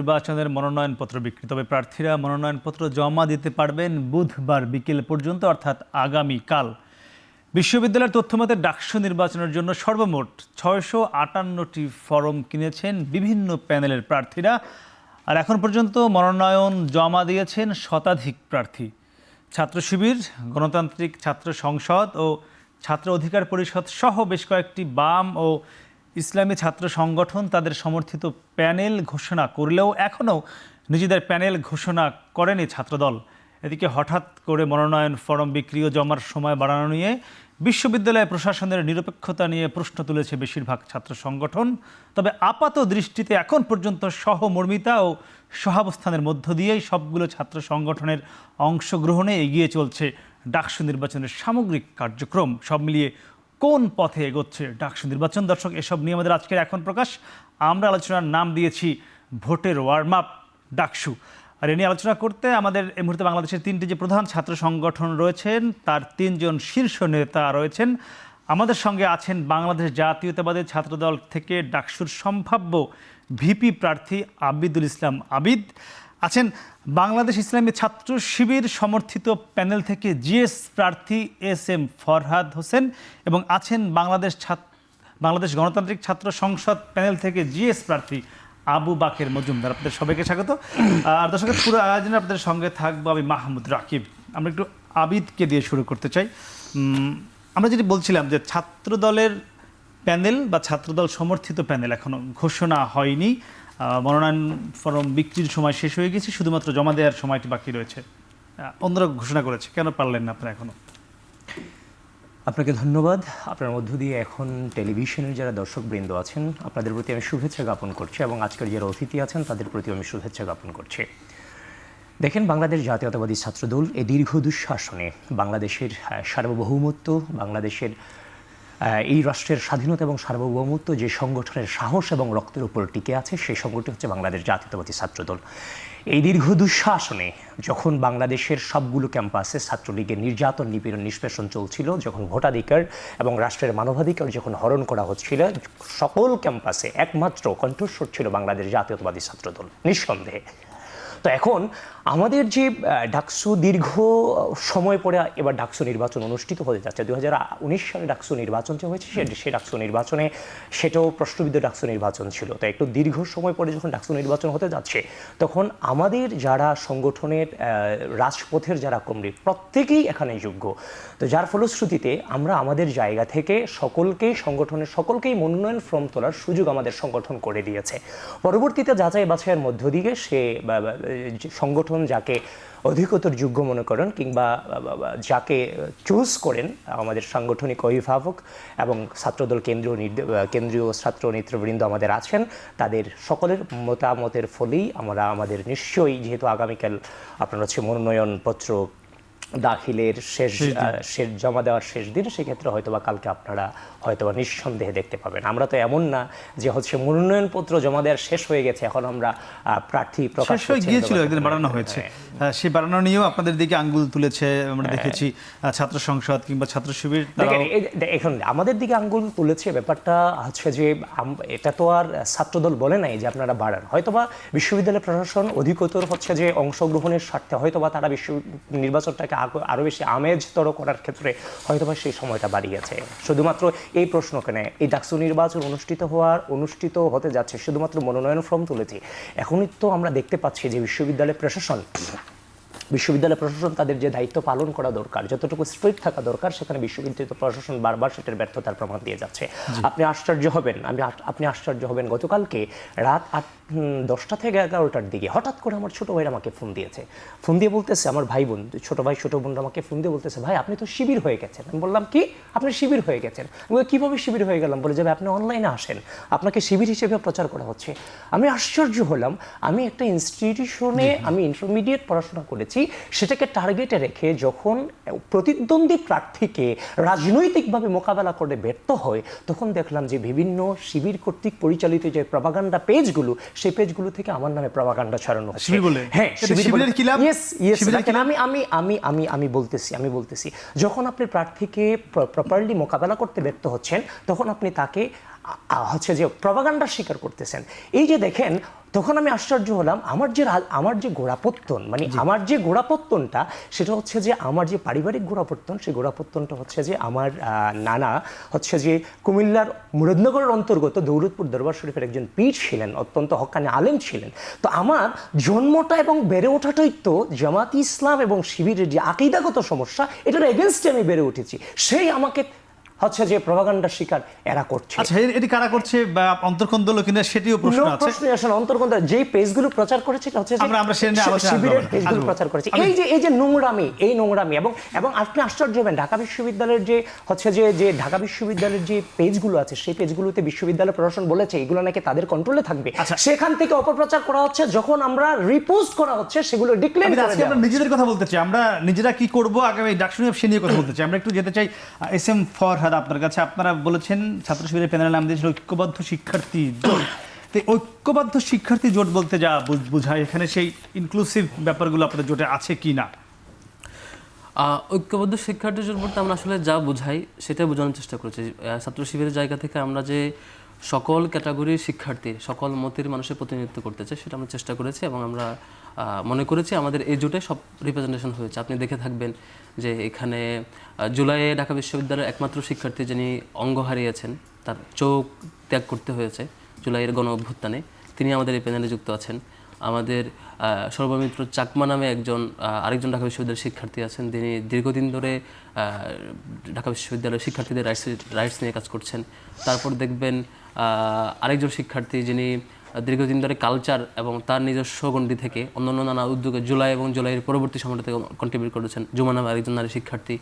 নির্বাচনের মনোনয়নপত্র বিক্রি। তবে প্রার্থীরা মনোনয়নপত্র জমা দিতে পারবেন বুধবার বিকেল পর্যন্ত, অর্থাৎ আগামীকাল। বিশ্ববিদ্যালয়ের তথ্যমতে ডাকসু নির্বাচনের জন্য সর্বমোট 658টি ফরম কিনেছেন বিভিন্ন প্যানেলের প্রার্থীরা। আর এখন পর্যন্ত মনোনয়ন জমা দিয়েছেন শতাধিক প্রার্থী। ছাত্র শিবির, গণতান্ত্রিক ছাত্র সংসদ ও ছাত্র অধিকার পরিষদ সহ বেশ কয়েকটি বাম ও ইসলামী ছাত্র সংগঠন তাদের সমর্থিত প্যানেল ঘোষণা করলেও এখনও নিজেদের প্যানেল ঘোষণা করেনি ছাত্রদল। এদিকে হঠাৎ করে মনোনয়ন ফরম বিক্রি ও জমার সময় বাড়ানো নিয়ে বিশ্ববিদ্যালয় প্রশাসনের নিরপেক্ষতা নিয়ে প্রশ্ন তুলেছে বেশিরভাগ ছাত্র সংগঠন। তবে আপাত দৃষ্টিতে এখন পর্যন্ত সহমর্মিতা ও সহাবস্থানের মধ্য দিয়েই সবগুলো ছাত্র সংগঠনের অংশগ্রহণে এগিয়ে চলছে ডাকসু নির্বাচনের সামগ্রিক কার্যক্রম। সব মিলিয়ে কোন পথে এগোচ্ছে ডাকসু নির্বাচন? দর্শক, এসব নিয়ে আমাদের আজকের এখন প্রকাশ। আমরা আলোচনার নাম দিয়েছি ভোটের ওয়ার্ম আপ ডাকসু। আর এ নিয়ে আলোচনা করতে আমাদের এই মুহূর্তে বাংলাদেশের তিনটি যে প্রধান ছাত্র সংগঠন রয়েছেন তার তিনজন শীর্ষ নেতা রয়েছেন। আমাদের সঙ্গে আছেন বাংলাদেশ জাতীয়তাবাদী ছাত্রদল থেকে ডাকসুর সম্ভাব্য ভিপি প্রার্থী আবিদুল ইসলাম আবিদ, আছেন বাংলাদেশ ইসলামী ছাত্র শিবির সমর্থিত প্যানেল থেকে জিএস প্রার্থী SM ফরহাদ হোসেন, এবং আছেন বাংলাদেশ গণতান্ত্রিক ছাত্র সংসদ প্যানেল থেকে জিএস প্রার্থী আবু বাকের মজুমদার। আপনাদের সবাইকে স্বাগত। আর দর্শকের পুরো আয়োজনে আপনাদের সঙ্গে থাকবো আমি মাহমুদ রাকিব। আমরা একটু আবিদকে দিয়ে শুরু করতে চাই। আমরা যেটি বলছিলাম যে ছাত্রদলের প্যানেল বা ছাত্রদল সমর্থিত প্যানেল এখনো ঘোষণা হয়নি। মনোনয়ন ফরম বিক্রির সময় শেষ হয়ে গেছে, শুধুমাত্র জমা দেওয়ার সময়টি বাকি রয়েছে। অন্যরা ঘোষণা করেছে, কেন পারলেন না আপনারা এখনো? আপনাকে ধন্যবাদ। আপনার মধ্য দিয়ে এখন টেলিভিশনের যারা দর্শকবৃন্দ আছেন আপনাদের প্রতি আমি শুভেচ্ছা জ্ঞাপন করছি, এবং আজকের যারা অতিথি আছেন তাদের প্রতি আমি শুভেচ্ছা জ্ঞাপন করছি। দেখেন, বাংলাদেশ জাতীয়তাবাদী ছাত্রদল এই দীর্ঘ দুঃশাসনে বাংলাদেশের সার্বভৌমত্ব, বাংলাদেশের এই রাষ্ট্রের স্বাধীনতা এবং সার্বভৌমত্ব যে সংগঠনের সাহস এবং রক্তের উপর টিকে আছে সেই সংগঠন হচ্ছে বাংলাদেশ জাতীয়তাবাদী ছাত্রদল। এই দীর্ঘ দুঃশাসনে যখন বাংলাদেশের সবগুলো ক্যাম্পাসে ছাত্রলীগের নির্যাতন, নিপীড়ন, নিষ্পেষণ চলছিল, যখন ভোটাধিকার এবং রাষ্ট্রের মানবাধিকার যখন হরণ করা হচ্ছিল, সকল ক্যাম্পাসে একমাত্র কণ্ঠস্বর ছিল বাংলাদেশ জাতীয়তাবাদী ছাত্রদল, নিঃসন্দেহে। তো এখন আমাদের যে ডাকসু দীর্ঘ সময় পরে এবার ডাকসু নির্বাচন অনুষ্ঠিত হতে যাচ্ছে। 2019 সালে ডাকসু নির্বাচন যে হয়েছে সেই ডাকসু নির্বাচনে সেটাও প্রশ্নবিদ্ধ ডাকসু নির্বাচন ছিল। তো একটু দীর্ঘ সময় পরে যখন ডাকসু নির্বাচন হতে যাচ্ছে তখন আমাদের যারা সংগঠনের রাজপথের যারা কর্মী প্রত্যেকেই এখানে যোগ্য। তো যার ফলশ্রুতিতে আমরা আমাদের জায়গা থেকে সংগঠনের সকলকেই মনোনয়ন ফর্ম তোলার সুযোগ আমাদের সংগঠন করে দিয়েছে। পরবর্তীতে যাচাই বাছাইয়ের মধ্য দিয়ে সে সংগঠন যাকে অধিকতর যোগ্য মনে করেন কিংবা যাকে চুজ করেন আমাদের সাংগঠনিক অভিভাবক এবং ছাত্রদল কেন্দ্রীয় ছাত্র নেতৃবৃন্দ আমাদের আছেন, তাদের সকলের মতামতের ফলেই আমরা আমাদের নিশ্চয়ই, যেহেতু আগামীকাল আপনার হচ্ছে মনোনয়নপত্র দাখিলের শেষ জমা দেওয়ার শেষ দিন, সেক্ষেত্রে হয়তোবা কালকে আপনারা হয়তোবা নিঃসন্দেহে দেখতে পাবেন। আমরা তো এমন না যে হচ্ছে মনোনয়নপত্র জমা দেওয়ার শেষ হয়ে গেছে, এখন আমরা প্রার্থী প্রকাশ হয়ে গিয়েছিল, একদিন বাড়ানো হয়েছে। সেই বাড়ানো নিয়েও আপনাদের দিকে আঙ্গুল তুলেছে আমরা দেখেছি ছাত্র সংসদ কিংবা ছাত্র শিবির। এখন আমাদের দিকে আঙ্গুল তুলেছে, ব্যাপারটা হচ্ছে যে এটা তো আর ছাত্রদল বলে নাই যে আপনারা বাড়ান। হয়তোবা বিশ্ববিদ্যালয় প্রশাসন অধিকতর হচ্ছে যে অংশগ্রহণের স্বার্থে হয়তোবা তারা নির্বাচনটাকে আরো বেশি আমেজতর করার ক্ষেত্রে হয়তোবা সেই সময়টা বাড়িয়েছে। শুধুমাত্র এই প্রশ্ন কেন, এই ডাকসু নির্বাচন অনুষ্ঠিত হতে যাচ্ছে শুধুমাত্র মনোনয়ন ফর্ম তুলেছি, এখনই তো আমরা দেখতে পাচ্ছি যে বিশ্ববিদ্যালয় প্রশাসন তাদের যে দায়িত্ব পালন করা দরকার, যতটুকু স্ট্রিক্ট থাকা দরকার, সেখানে বিশ্ববিদ্যালয় প্রশাসন বারবার সেটার ব্যর্থতার প্রমাণ দিয়ে যাচ্ছে। আপনি আশ্চর্য হবেন গতকালকে রাত 10টা থেকে 11টার দিকে হঠাৎ করে আমার ছোট ভাইরা আমাকে ফোন দিয়ে বলতেছে, আমার ভাই বোন, ছোট বোন আমাকে ফোন দিয়ে বলতেছে, ভাই আপনি তো শিবির হয়ে গেছেন। আমি বললাম, কি আপনি শিবির হয়ে গেছেন? কিভাবে শিবির হয়ে গেলাম? বলে যাবে আপনি অনলাইনে আসেন, আপনাকে শিবির হিসেবে প্রচার করা হচ্ছে। আমি আশ্চর্য হলাম। আমি একটা ইনস্টিটিউশনে আমি ইন্টারমিডিয়েট পড়াশোনা করেছি, সেটাকে টার্গেটে রেখে যখন প্রতিদ্বন্দ্বী প্রার্থীকে রাজনৈতিকভাবে মোকাবেলা করে ব্যর্থ হয়, তখন দেখলাম যে বিভিন্ন শিবির কর্তৃক পরিচালিত যে প্রপাগান্ডা পেজগুলো, সেই পেজগুলো থেকে আমার নামে প্রপাগান্ডা ছড়ানো হচ্ছে। হ্যাঁ, আমি বলতেছি যখন আপনি প্রার্থীকে প্রপারলি মোকাবেলা করতে ব্যর্থ হচ্ছেন, তখন আপনি তাকে হচ্ছে যে প্রপাগান্ডার শিকার করতেছেন। এই যে দেখেন, তখন আমি আশ্চর্য হলাম, আমার যে গোড়াপত্তন, মানে আমার যে গোড়াপত্তনটা, সেটা হচ্ছে যে আমার যে পারিবারিক গোড়াপত্তন, সেই গোড়াপত্তনটা হচ্ছে যে আমার নানা হচ্ছে যে কুমিল্লার মুরাদনগরের অন্তর্গত দৌলতপুর দরবার শরীফের একজন পীর ছিলেন, অত্যন্ত হক্কানি আলেম ছিলেন। তো আমার জন্মটা এবং বেড়ে ওঠাটাই তো জামাত ইসলাম এবং শিবিরের যে আকীদাগত সমস্যা, এটার এগেনস্টে আমি বেড়ে উঠেছি। সেই আমাকে হচ্ছে যে প্রপাগান্ডার শিকার এরা করছে। আচ্ছা, এটি কারা করছে বা অন্তর্কন্দল কিনা সেটিও প্রশ্ন আছে। প্রশ্ন আসলে অন্তর্গত যে পেজগুলো প্রচার করেছে এটা হচ্ছে যে আমরা সে নিয়ে আলোচনা শিবিরের করব। পেজগুলো প্রচার করেছে। এই যে নোংরামি, এই নোংরামি, এবং আপনি আশ্চর্য হবেন, ঢাকা বিশ্ববিদ্যালয়ের যে হচ্ছে যে ঢাকা বিশ্ববিদ্যালয়ের যে পেজগুলো আছে, সেই পেজগুলোতে বিশ্ববিদ্যালয় প্রশাসন বলেছে এগুলো নাকি তাদের কন্ট্রোলে থাকবে। সেখান থেকে অপপ্রচার করা হচ্ছে, যখন আমরা রিপোস্ট করা হচ্ছে সেগুলো ডিক্লেয়ার করে আজকে আমরা নিজেদের কথা বলতে চাই, আমরা নিজেরা কি করব আগামী ডাকসু নিয়ে সে নিয়ে কথা বলতে চাই। আমরা একটু যেতে চাই এস এম ফরহাদ আপনার কাছে। আপনারা বলেছেন ছাত্র শিবিরের প্যানেলের নাম দিয়েছিল ঐক্যবদ্ধ শিক্ষার্থী জোট। তো ঐক্যবদ্ধ শিক্ষার্থী জোট বলতে যা বোঝায়, এখানে সেই ইনক্লুসিভ ব্যাপারগুলো আপনাদের জোটে আছে কি না? ঐক্যবদ্ধ শিক্ষার্থী জোট বলতে আমরা আসলে যা বুঝাই সেটাই বোঝানোর চেষ্টা করেছি। ছাত্র শিবিরের জায়গা থেকে আমরা যে সকল ক্যাটাগরির শিক্ষার্থী, সকল মতের মানুষের প্রতিনিধিত্ব করতে চাই সেটা আমরা চেষ্টা করেছি, এবং আমরা মনে করেছি আমাদের এই জোটে সব রিপ্রেজেন্টেশন হয়েছে। আপনি দেখে থাকবেন যে এখানে জুলাইয়ে ঢাকা বিশ্ববিদ্যালয়ের একমাত্র শিক্ষার্থী যিনি অঙ্গ হারিয়েছেন, তার চোখ ত্যাগ করতে হয়েছে জুলাইয়ের গণ অভ্যুত্থানে, তিনি আমাদের এই প্যানেলে যুক্ত আছেন। আমাদের সর্বমিত্র চাকমা নামে আরেকজন ঢাকা বিশ্ববিদ্যালয়ের শিক্ষার্থী আছেন, তিনি দীর্ঘদিন ধরে ঢাকা বিশ্ববিদ্যালয়ের শিক্ষার্থীদের রাইটস নিয়ে কাজ করছেন। তারপর দেখবেন আরেকজন শিক্ষার্থী যিনি দীর্ঘদিন ধরে কালচার এবং তার নিজস্ব গণ্ডি থেকে অন্যান্য নানা উদ্যোগে জুলাই এবং জুলাইয়ের পরবর্তী সময়টাতে কন্ট্রিবিউট করেছেন, জুমা নামে আরেকজন নারী শিক্ষার্থী।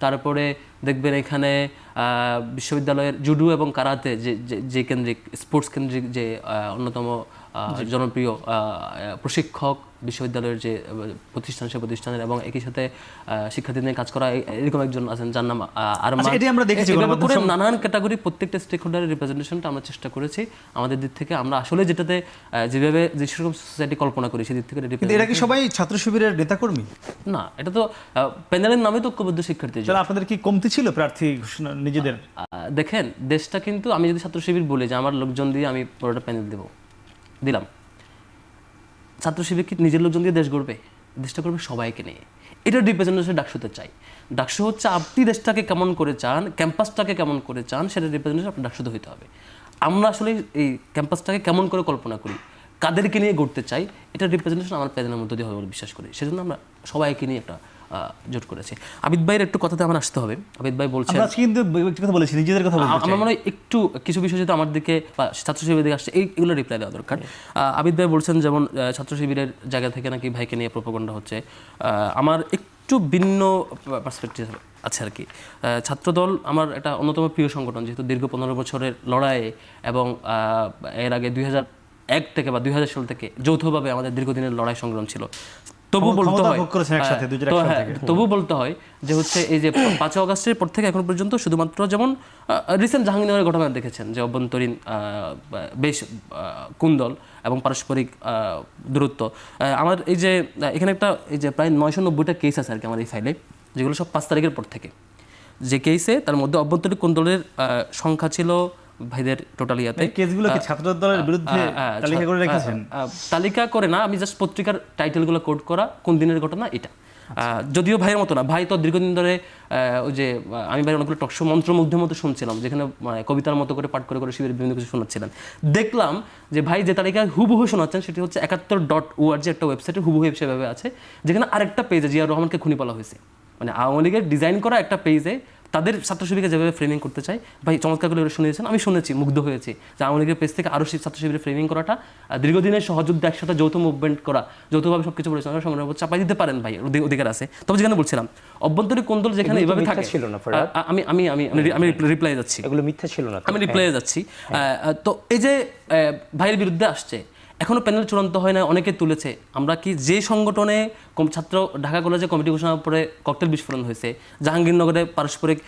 তারপরে দেখবেন এখানে বিশ্ববিদ্যালয়ের জুডো এবং কারাতে যে কেন্দ্রিক, স্পোর্টস কেন্দ্রিক যে অন্যতম জনপ্রিয় প্রশিক্ষক বিশ্ববিদ্যালয়ের যে প্রতিষ্ঠান, সে প্রতিষ্ঠানের, এবং একই সাথে শিক্ষার্থী নিয়ে কাজ করা এরকম একজন আছেন যার নাম আরমান। নানান ক্যাটাগরি প্রত্যেকটা স্টেক হোল্ডারের রিপ্রেজেন্টেশনটা আমরা চেষ্টা করেছি আমাদের দিক থেকে। আমরা আসলে যেটাতে যেভাবে যে সেরকম সোসাইটি কল্পনা করি সেদিক থেকে। এরা কি সবাই ছাত্র শিবিরের নেতাকর্মী? না, এটা তো প্যানেলের নামে তো ঐক্যবদ্ধ শিক্ষার্থী। আপনাদের কি কমতি ছিল প্রার্থী নিজেদের? দেখেন, দেশটা কিন্তু, আমি যদি ছাত্র শিবির বলি যে আমার লোকজন দিয়ে আমি পুরোটা প্যানেল দিলাম, ছাত্র শিবির কি নিজের লোকজন দিয়ে দেশ গড়বে? দেশটা করবে সবাইকে নিয়ে। এটার রিপ্রেজেন্টেশন ডাকসুতে চাই। ডাকসু হচ্ছে আপনি দেশটাকে কেমন করে চান, ক্যাম্পাসটাকে কেমন করে চান, সেটার রিপ্রেজেন্টেশন আপনার ডাকসুতে হইতে হবে। আমরা আসলে এই ক্যাম্পাসটাকে কেমন করে কল্পনা করি, কাদেরকে নিয়ে গড়তে চাই, এটার রিপ্রেজেন্টেশন আমার প্যানেলের মধ্যে দিয়ে হবে বলে বিশ্বাস করি। সেজন্য আমরা সবাইকে নিয়ে একটা জোট করেছি। আবিদ ভাইয়ের একটু কথাতে আমার আসতে হবে। আবিদ ভাই বলছেন, আমার মনে হয় একটু কিছু বিষয় যেহেতু আমার দিকে বা ছাত্র শিবিরের দিকে আসছে, এইগুলো রিপ্লাই দেওয়া দরকার। আবিদ ভাই বলছেন যেমন ছাত্র শিবিরের জায়গা থেকে নাকি ভাইকে নিয়ে প্রোপাগান্ডা হচ্ছে। আমার একটু ভিন্ন পার্সপেক্টিভ আছে আর কি। ছাত্রদল আমার একটা অন্যতম প্রিয় সংগঠন, যেহেতু দীর্ঘ 15 বছরের লড়াইয়ে এবং এর আগে 2001 থেকে বা 2000 সাল থেকে যৌথভাবে আমাদের দীর্ঘদিনের লড়াই সংগ্রাম ছিল। তবু বলতে হয় যে হচ্ছে এই যে 5 আগস্টের পর থেকে এখন পর্যন্ত শুধুমাত্র, যেমন রিসেন্ট জাহাঙ্গীরনগরের ঘটনা দেখেছেন যে অভ্যন্তরীণ বেশ কুন্দল এবং পারস্পরিক দূরত্ব। আমার এই যে এখানে একটা এই যে প্রায় 990টা কেস আছে আর কি আমার এই ফাইলে, যেগুলো সব 5 তারিখের পর থেকে। যে কেসে তার মধ্যে অভ্যন্তরীণ কুন্দলের সংখ্যা ছিল ভাইদের টোটাল ইয়াতে। কেসগুলো কি ছাত্রদলের বিরুদ্ধে তালিকা করে রেখেছেন? তালিকা করে না, আমি জাস্ট পত্রিকার টাইটেলগুলো কোড করা, কোন দিনের ঘটনা এটা। যদিও ভাইয়ের মতো না, ভাই তো দীর্ঘদিন ধরে ওই যে আমি ভাই অনেকগুলো টকশো মন্ত্রমুগ্ধের মতো শুনছিলাম, যেখানে কবিতার মতো করে পাঠ করে শিবিরের বিভিন্ন কিছু শোনাচ্ছিলেন। দেখলাম যে ভাই যে তালিকায় হুবহু শোনাচ্ছেন সেটি হচ্ছে 71.org একটা ওয়েবসাইটে হুবহু সেভাবে আছে, যেখানে আরেকটা পেজে জিয়া রহমানকে খুনি বলা হয়েছে। মানে আওয়ামী লীগের ডিজাইন করা একটা পেজে তাদের ছাত্র শিবিরকে যেভাবে ফ্রেমিং করতে চাই, ভাই চমৎকারগুলো শুনিয়েছেন, আমি শুনেছি, মুগ্ধ হয়েছি যে আওয়ামী লীগের পেজ থেকে আরও ছাত্র শিবিরের ফ্রেমিং করাটা, দীর্ঘদিনের সহযুদ্ধ একসাথে যৌথ মুভমেন্ট করা, যৌথভাবে সবকিছু পরিচালনা সংগ্রাম চাপাই দিতে পারেন ভাই, অধিকার আছে। তবে যেখানে বলছিলাম অভ্যন্তরীণ কোন্দল যেখানে এভাবে থাকে, আমি রিপ্লাই যাচ্ছি, এগুলো মিথ্যা ছিল না, আমি রিপ্লাই যাচ্ছি। তো এই যে ভাইয়ের বিরুদ্ধে আসছে, এখনও প্যানেল চূড়ান্ত হয় না, অনেকে তুলেছে। আমরা কি যে সংগঠনে ছাত্র ঢাকা কলেজে কমিটি ঘোষণার পরে ককটেল বিস্ফোরণ হয়েছে, জাহাঙ্গীরনগরে পারস্পরিক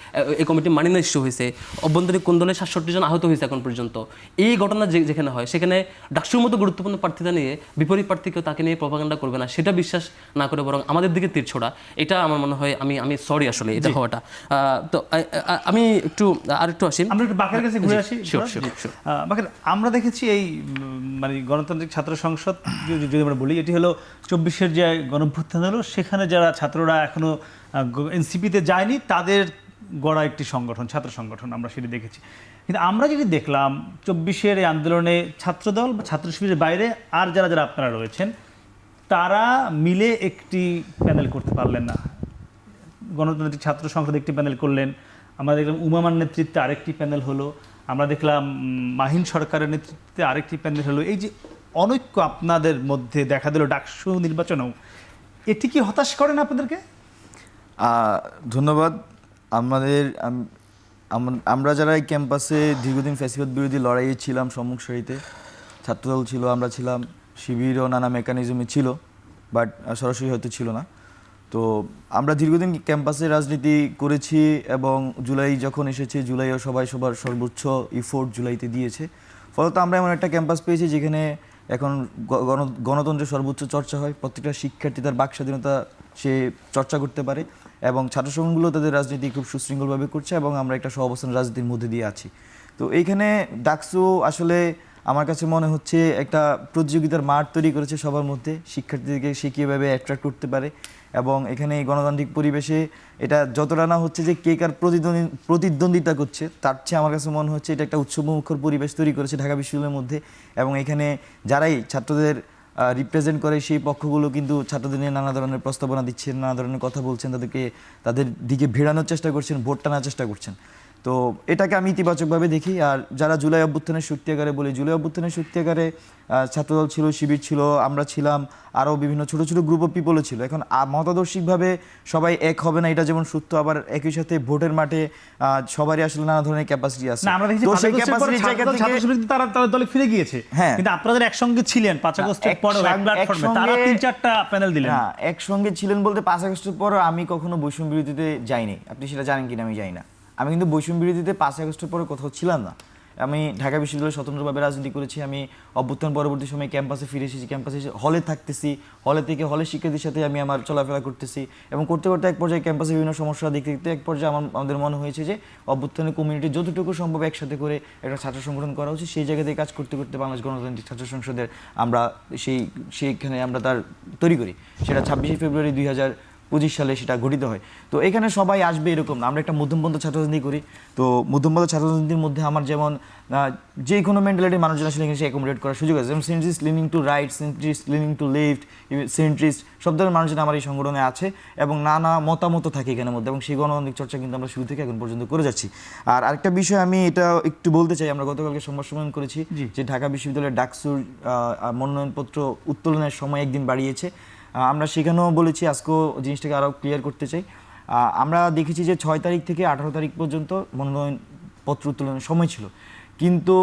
এই কমিটি মানি না ইস্যু হয়েছে, অভ্যন্তরীণ কোন্দলে 67 জন আহত হয়েছে এখন পর্যন্ত, এই ঘটনা যেখানে হয় সেখানে ডাকসুর মতো গুরুত্বপূর্ণ প্রার্থীতা নিয়ে বিপরীত প্রার্থীকেও তাকে নিয়ে প্রপাগান্ডা করবে না, সেটা বিশ্বাস না করে বরং আমাদের দিকে তীর ছোড়া, এটা আমার মনে হয় আমি সরি আসলে এটা হওয়াটা। তো আমি একটু আরেকটু আসি, আমরা একটু বাকের কাছে ঘুরে আসি। Sure. বাকের, আমরা দেখেছি এই মানে গণতান্ত্রিক ছাত্র সংসদ যদি আমরা বলি, এটি হলো 24-এর যে গণঅভ্যুত্থান হলো, সেখানে যারা ছাত্ররা এখনো এনসিপিতে যায়নি তাদের গড়া একটি সংগঠন, ছাত্র সংগঠন, আমরা সেটি দেখেছি। কিন্তু আমরা যেটি দেখলাম 24-এর এই আন্দোলনে ছাত্রদল বা ছাত্র শিবিরের বাইরে আর যারা আপনারা রয়েছেন তারা মিলে একটি প্যানেল করতে পারলেন না। গণতান্ত্রিক ছাত্র সংসদ একটি প্যানেল করলেন, আমরা দেখলাম উমামার নেতৃত্বে আরেকটি প্যানেল হলো, আমরা দেখলাম মাহিন সরকারের নেতৃত্বে আরেকটি প্যানেল হলো। এই যে অনৈক্য আপনাদের মধ্যে দেখা দিল ডাকসু নির্বাচনেও, এটি কি হতাশ করেন আপনাদেরকে? ধন্যবাদ। আমরা যারা এই ক্যাম্পাসে দীর্ঘদিন ফ্যাসিবাদ বিরোধী লড়াইয়ে ছিলাম, সম্মুখ সারিতে ছাত্রদল ছিল, আমরা ছিলাম, শিবিরও নানা মেকানিজমে ছিল, বাট সরাসরি হয়তো ছিল না। তো আমরা দীর্ঘদিন ক্যাম্পাসে রাজনীতি করেছি এবং জুলাই যখন এসেছে, জুলাইও সবাই সবার সর্বোচ্চ ইফোর্ট জুলাইতে দিয়েছে। ফলত আমরা এমন একটা ক্যাম্পাস পেয়েছি যেখানে এখন গণতন্ত্রের সর্বোচ্চ চর্চা হয়, প্রত্যেকটা শিক্ষার্থী তার বাক স্বাধীনতা সে চর্চা করতে পারে এবং ছাত্র সংঘগুলো তাদের রাজনীতি খুব সুশৃঙ্খলভাবে করছে এবং আমরা একটা সহাবস্থান রাজনীতির মধ্যে দিয়ে আছি। তো এইখানে ডাকসু আসলে আমার কাছে মনে হচ্ছে একটা প্রতিযোগিতার মাঠ তৈরি করেছে সবার মধ্যে, শিক্ষার্থীদেরকে সে কীভাবে অ্যাট্রাক্ট করতে পারে এবং এখানে এই গণতান্ত্রিক পরিবেশে এটা যতটা না হচ্ছে যে কে কার প্রতিদ্বন্দ্বিতা করছে, তার চেয়ে আমার কাছে মনে হচ্ছে এটা একটা উৎসবমুখর পরিবেশ তৈরি করেছে ঢাকা বিশ্ববিদ্যালয়ের মধ্যে। এবং এখানে যারাই ছাত্রদের রিপ্রেজেন্ট করে সেই পক্ষগুলো কিন্তু ছাত্রদের নিয়ে নানা ধরনের প্রস্তাবনা দিচ্ছেন, নানা ধরনের কথা বলছেন, তাদের দিকে ভিড়ানোর চেষ্টা করছেন, ভোট টানার চেষ্টা করছেন। তো এটাকে আমি ইতিবাচকভাবে দেখি। আর যারা জুলাই অভ্যুত্থানের সত্যিকারে বলি, জুলাই অভ্যুত্থানের সত্যিকারে ছাত্রদল ছিল, শিবির ছিল, আমরা ছিলাম, আরও বিভিন্ন ছোট ছোট গ্রুপ অফ পিপলও ছিল। এখন মতাদর্শিকভাবে সবাই এক হবে না, এটা যেমন সত্য, আবার একই সাথে ভোটের মাঠে সবারই আসলে নানা ধরনের ক্যাপাসিটি আছে। তো সেই ক্যাপাসিটির জায়গা থেকে তারা তাদের দলে ফিরে গিয়েছে। হ্যাঁ, কিন্তু আপনাদের একসঙ্গে ছিলেন 5 আগস্টের পরে এক প্ল্যাটফর্মে, তারা 3-4টা প্যানেল দিলেন। না, একসঙ্গে ছিলেন বলতে 5 আগস্টের পর আমি কখনো বৈষম্য বিরোধীতে যাইনি, আপনি সেটা জানেন কিনা আমি জানি না। আমি কিন্তু বৈষম্য বিরোধীতে 5 আগস্টের পরে কোথাও ছিলাম না। আমি ঢাকা বিশ্ববিদ্যালয়ে স্বতন্ত্রভাবে রাজনীতি করেছি। আমি অভ্যুত্থান পরবর্তী সময় ক্যাম্পাসে ফিরে এসেছি, ক্যাম্পাসে হলে থাকতেছি, হলে থেকে হলের শিক্ষার্থীর সাথে আমি আমার চলাফেরা করতেছি এবং করতে করতে এক পর্যায়ে ক্যাম্পাসে বিভিন্ন সমস্যা দেখতে দেখতে এক পর্যায়ে আমাদের মনে হয়েছে যে অভ্যুত্থানের কমিউনিটি যতটুকু সম্ভব একসাথে করে একটা ছাত্র সংগঠন করা উচিত। সেই জায়গা থেকে কাজ করতে করতে বাংলাদেশ গণতান্ত্রিক ছাত্র সংসদের আমরা সেইখানে আমরা তার তৈরি করি। সেটা 26শে ফেব্রুয়ারি 2025 সালে সেটা গঠিত হয়। তো এখানে সবাই আসবে এরকম না, আমরা একটা মধ্যমপন্থী ছাত্র রাজনীতি করি। তো মধ্যমপন্থী ছাত্র রাজনীতির মধ্যে আমার যেমন যে কোনো মেন্টালিটির মানুষজন আসলে এখানে অ্যাকোমোডেট করার সুযোগ আছে, যেমন centrist leaning to right, centrist leaning to left, centrist সব ধরনের মানুষজন আমার এই সংগঠনে আছে এবং নানা মতামত থাকে এখানের মধ্যে এবং সেই গণতান্ত্রিক চর্চা কিন্তু আমরা শুরু থেকে এখন পর্যন্ত করে যাচ্ছি। আর আরেকটা বিষয় আমি এটা একটু বলতে চাই, আমরা গতকালকে সংবাদ সম্মেলন করেছি যে ঢাকা বিশ্ববিদ্যালয়ের ডাকসুর মনোনয়নপত্র উত্তোলনের সময় একদিন বাড়িয়েছে। আমরা সেখানেও বলেছি, আজকেও জিনিসটাকে আরও ক্লিয়ার করতে চাই। আমরা দেখেছি যে 6 তারিখ থেকে 18 তারিখ পর্যন্ত মনোনয়নপত্র উত্তোলনের সময় ছিল, কিন্তু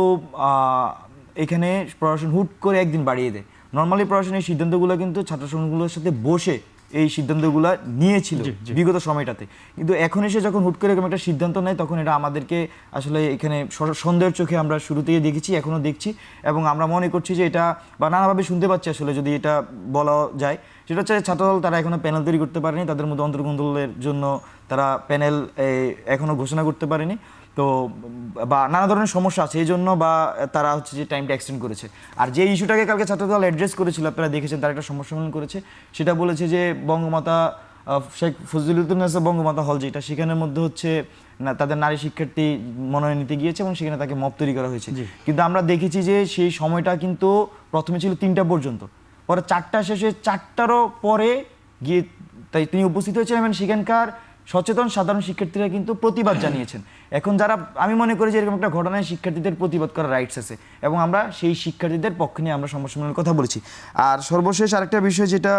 এখানে প্রশাসন হুট করে একদিন বাড়িয়ে দেয়। নর্মালি প্রশাসনের সিদ্ধান্তগুলো কিন্তু ছাত্র সংঘগুলোর সাথে বসে এই সিদ্ধান্তগুলো নিয়েছিল বিগত সময়টাতে, কিন্তু এখন এসে যখন হুট করে এরকম একটা সিদ্ধান্ত নেয় তখন এটা আমাদেরকে আসলে এখানে সন্দেহের চোখে আমরা শুরু থেকে দেখেছি, এখনও দেখছি এবং আমরা মনে করছি যে এটা বা নানাভাবে শুনতে পাচ্ছি আসলে যদি এটা বলা যায়, সেটা হচ্ছে ছাত্রদল তারা এখনও প্যানেল তৈরি করতে পারেনি, তাদের মধ্যে অন্তর্গোলনের জন্য তারা প্যানেল এখনও ঘোষণা করতে পারেনি। তো বা নানা ধরনের সমস্যা আছে এই জন্য, বা তারা হচ্ছে যে টাইমটা এক্সটেন্ড করেছে। আর যে ইস্যুটাকে কালকে ছাত্রদল অ্যাড্রেস করেছিল, আপনারা দেখেছেন, তারা একটা সংবাদ সম্মেলন করেছে, সেটা বলেছে যে বঙ্গমাতা শেখ ফজলুদ্দিন বঙ্গমাতা হল যেটা, সেখানের মধ্যে হচ্ছে তাদের নারী শিক্ষার্থী মনোনয়ন নিতে গিয়েছে এবং সেখানে তাকে মব তৈরি করা হয়েছে। কিন্তু আমরা দেখেছি যে সেই সময়টা কিন্তু প্রথমে ছিল 3টা পর্যন্ত, পরে 4টা শেষে 4টারও পরে গিয়ে তাই তিনি উপস্থিত হয়েছিলেন এবং সেখানকার সচেতন সাধারণ শিক্ষার্থীরা কিন্তু প্রতিবাদ জানিয়েছেন। এখন যারা, আমি মনে করি যে এরকম একটা ঘটনায় শিক্ষার্থীদের প্রতিবাদ করার রাইটস আছে এবং আমরা সেই শিক্ষার্থীদের পক্ষে নিয়ে আমরা সংবাদ সম্মেলনের কথা বলেছি। আর সর্বশেষ আরেকটা বিষয় যেটা